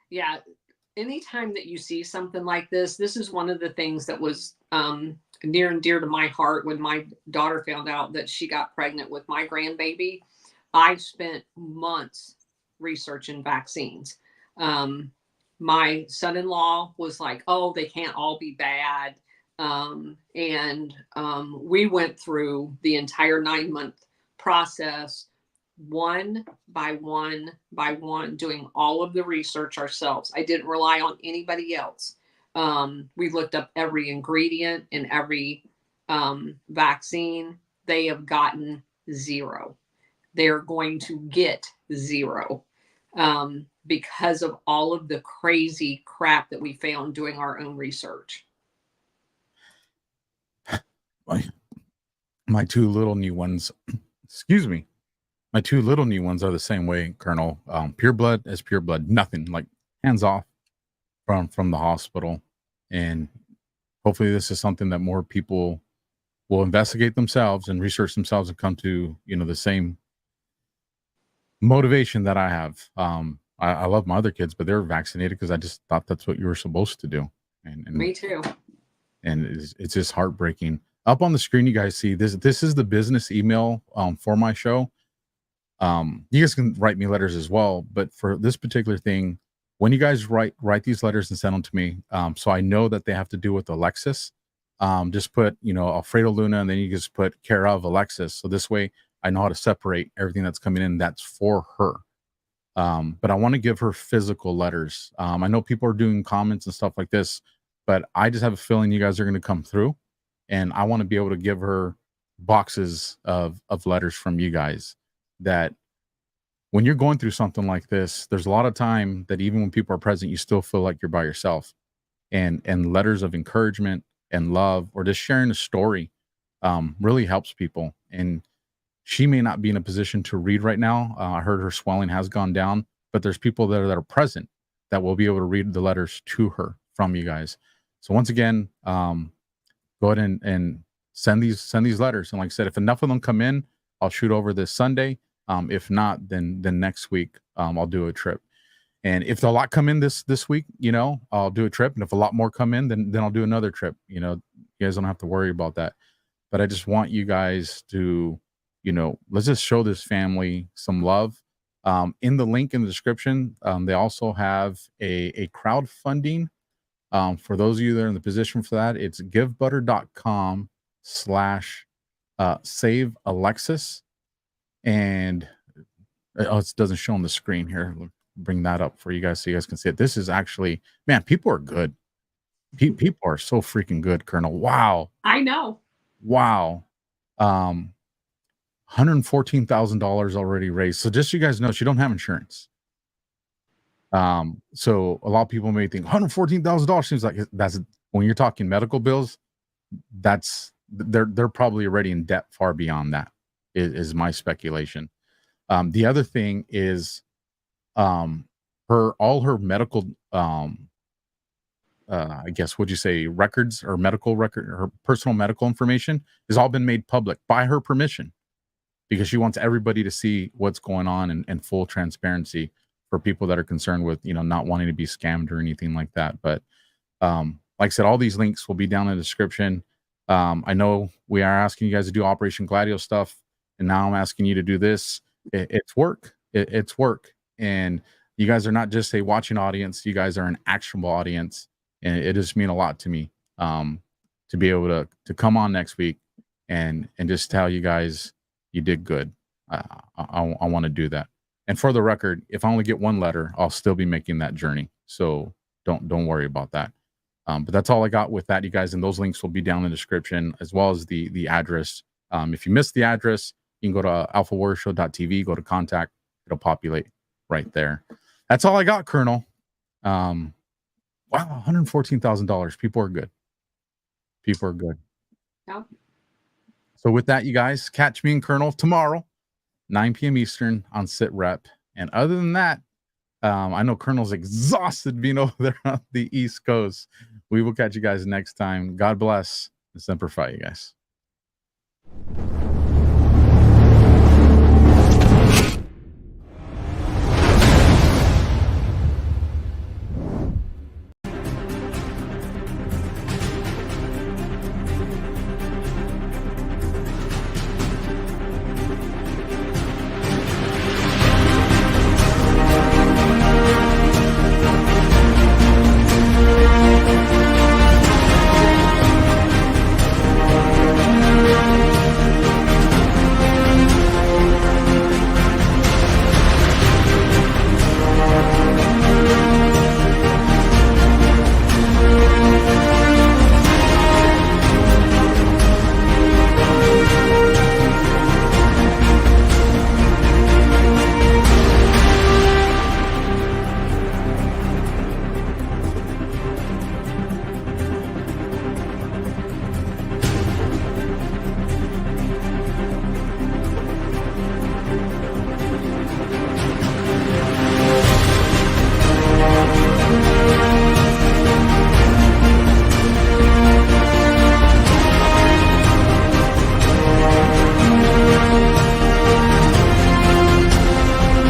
Yeah. Anytime that you see something like this is one of the things that was near and dear to my heart when my daughter found out that she got pregnant with my grandbaby. I spent months researching vaccines. My son-in-law was like, oh, they can't all be bad. We went through the entire 9-month process, one by one by one, doing all of the research ourselves. I didn't rely on anybody else. We looked up every ingredient in every vaccine. They have gotten 0. They're going to get 0 because of all of the crazy crap that we found doing our own research. My 2 little new ones, excuse me. My 2 little new ones are the same way, Colonel. Pure blood is pure blood. Nothing, like hands off from the hospital. And hopefully this is something that more people will investigate themselves and research themselves and come to, the same motivation that I have. I love my other kids, but they're vaccinated because I just thought that's what you were supposed to do. And Me too. and it's just heartbreaking. Up on the screen, you guys see this. This is the business email for my show. You guys can write me letters as well, but for this particular thing, when you guys write these letters and send them to me, so I know that they have to do with Alexis. Just put, you know, Alfredo Luna, and then you just put care of Alexis. So this way I know how to separate everything that's coming in that's for her. But I want to give her physical letters. I know people are doing comments and stuff like this, but I just have a feeling you guys are going to come through, and I want to be able to give her boxes of letters from you guys. That when you're going through something like this, there's a lot of time that even when people are present, you still feel like you're by yourself. And letters of encouragement and love, or just sharing a story, really helps people. And she may not be in a position to read right now. I heard her swelling has gone down, but there's people there that are present that will be able to read the letters to her from you guys. So once again, go ahead and send these letters. And like I said, if enough of them come in, I'll shoot over this Sunday. If not, then next week I'll do a trip. And if a lot come in this week, you know, I'll do a trip. And if a lot more come in, then I'll do another trip. You know, you guys don't have to worry about that. But I just want you guys to, you know, let's just show this family some love. In the link in the description, they also have a crowdfunding. For those of you that are in the position for that, it's givebutter.com/save Alexis. And it doesn't show on the screen here. Bring that up for you guys so you guys can see it. This is actually, man, people are good. People are so freaking good, Colonel. Wow. I know. Wow. $114,000 already raised. So just so you guys know, she don't have insurance. So a lot of people may think $114,000 seems like that's, when you're talking medical bills, that's they're probably already in debt far beyond that, is my speculation. The other thing is all her medical I guess, would you say records or medical record, her personal medical information has all been made public by her permission, because she wants everybody to see what's going on and full transparency for people that are concerned with, you know, not wanting to be scammed or anything like that. But like I said, all these links will be down in the description. I know we are asking you guys to do Operation GLADIO stuff, and now I'm asking you to do this. It's work. It's work. And you guys are not just a watching audience. You guys are an actionable audience. And it just means a lot to me to be able to come on next week and just tell you guys you did good. I want to do that. And for the record, if I only get one letter, I'll still be making that journey. So don't worry about that. But that's all I got with that, you guys. And those links will be down in the description, as well as the address. If you missed the address, you can go to AlphaWarriorShow.tv, go to contact. It'll populate right there. That's all I got, Colonel. Wow, $114,000. People are good. People are good. Yeah. So with that, you guys, catch me and Colonel tomorrow, 9 p.m. Eastern on Sit Rep. And other than that, I know Colonel's exhausted being over there on the East Coast. We will catch you guys next time. God bless and Semper Fi, you guys.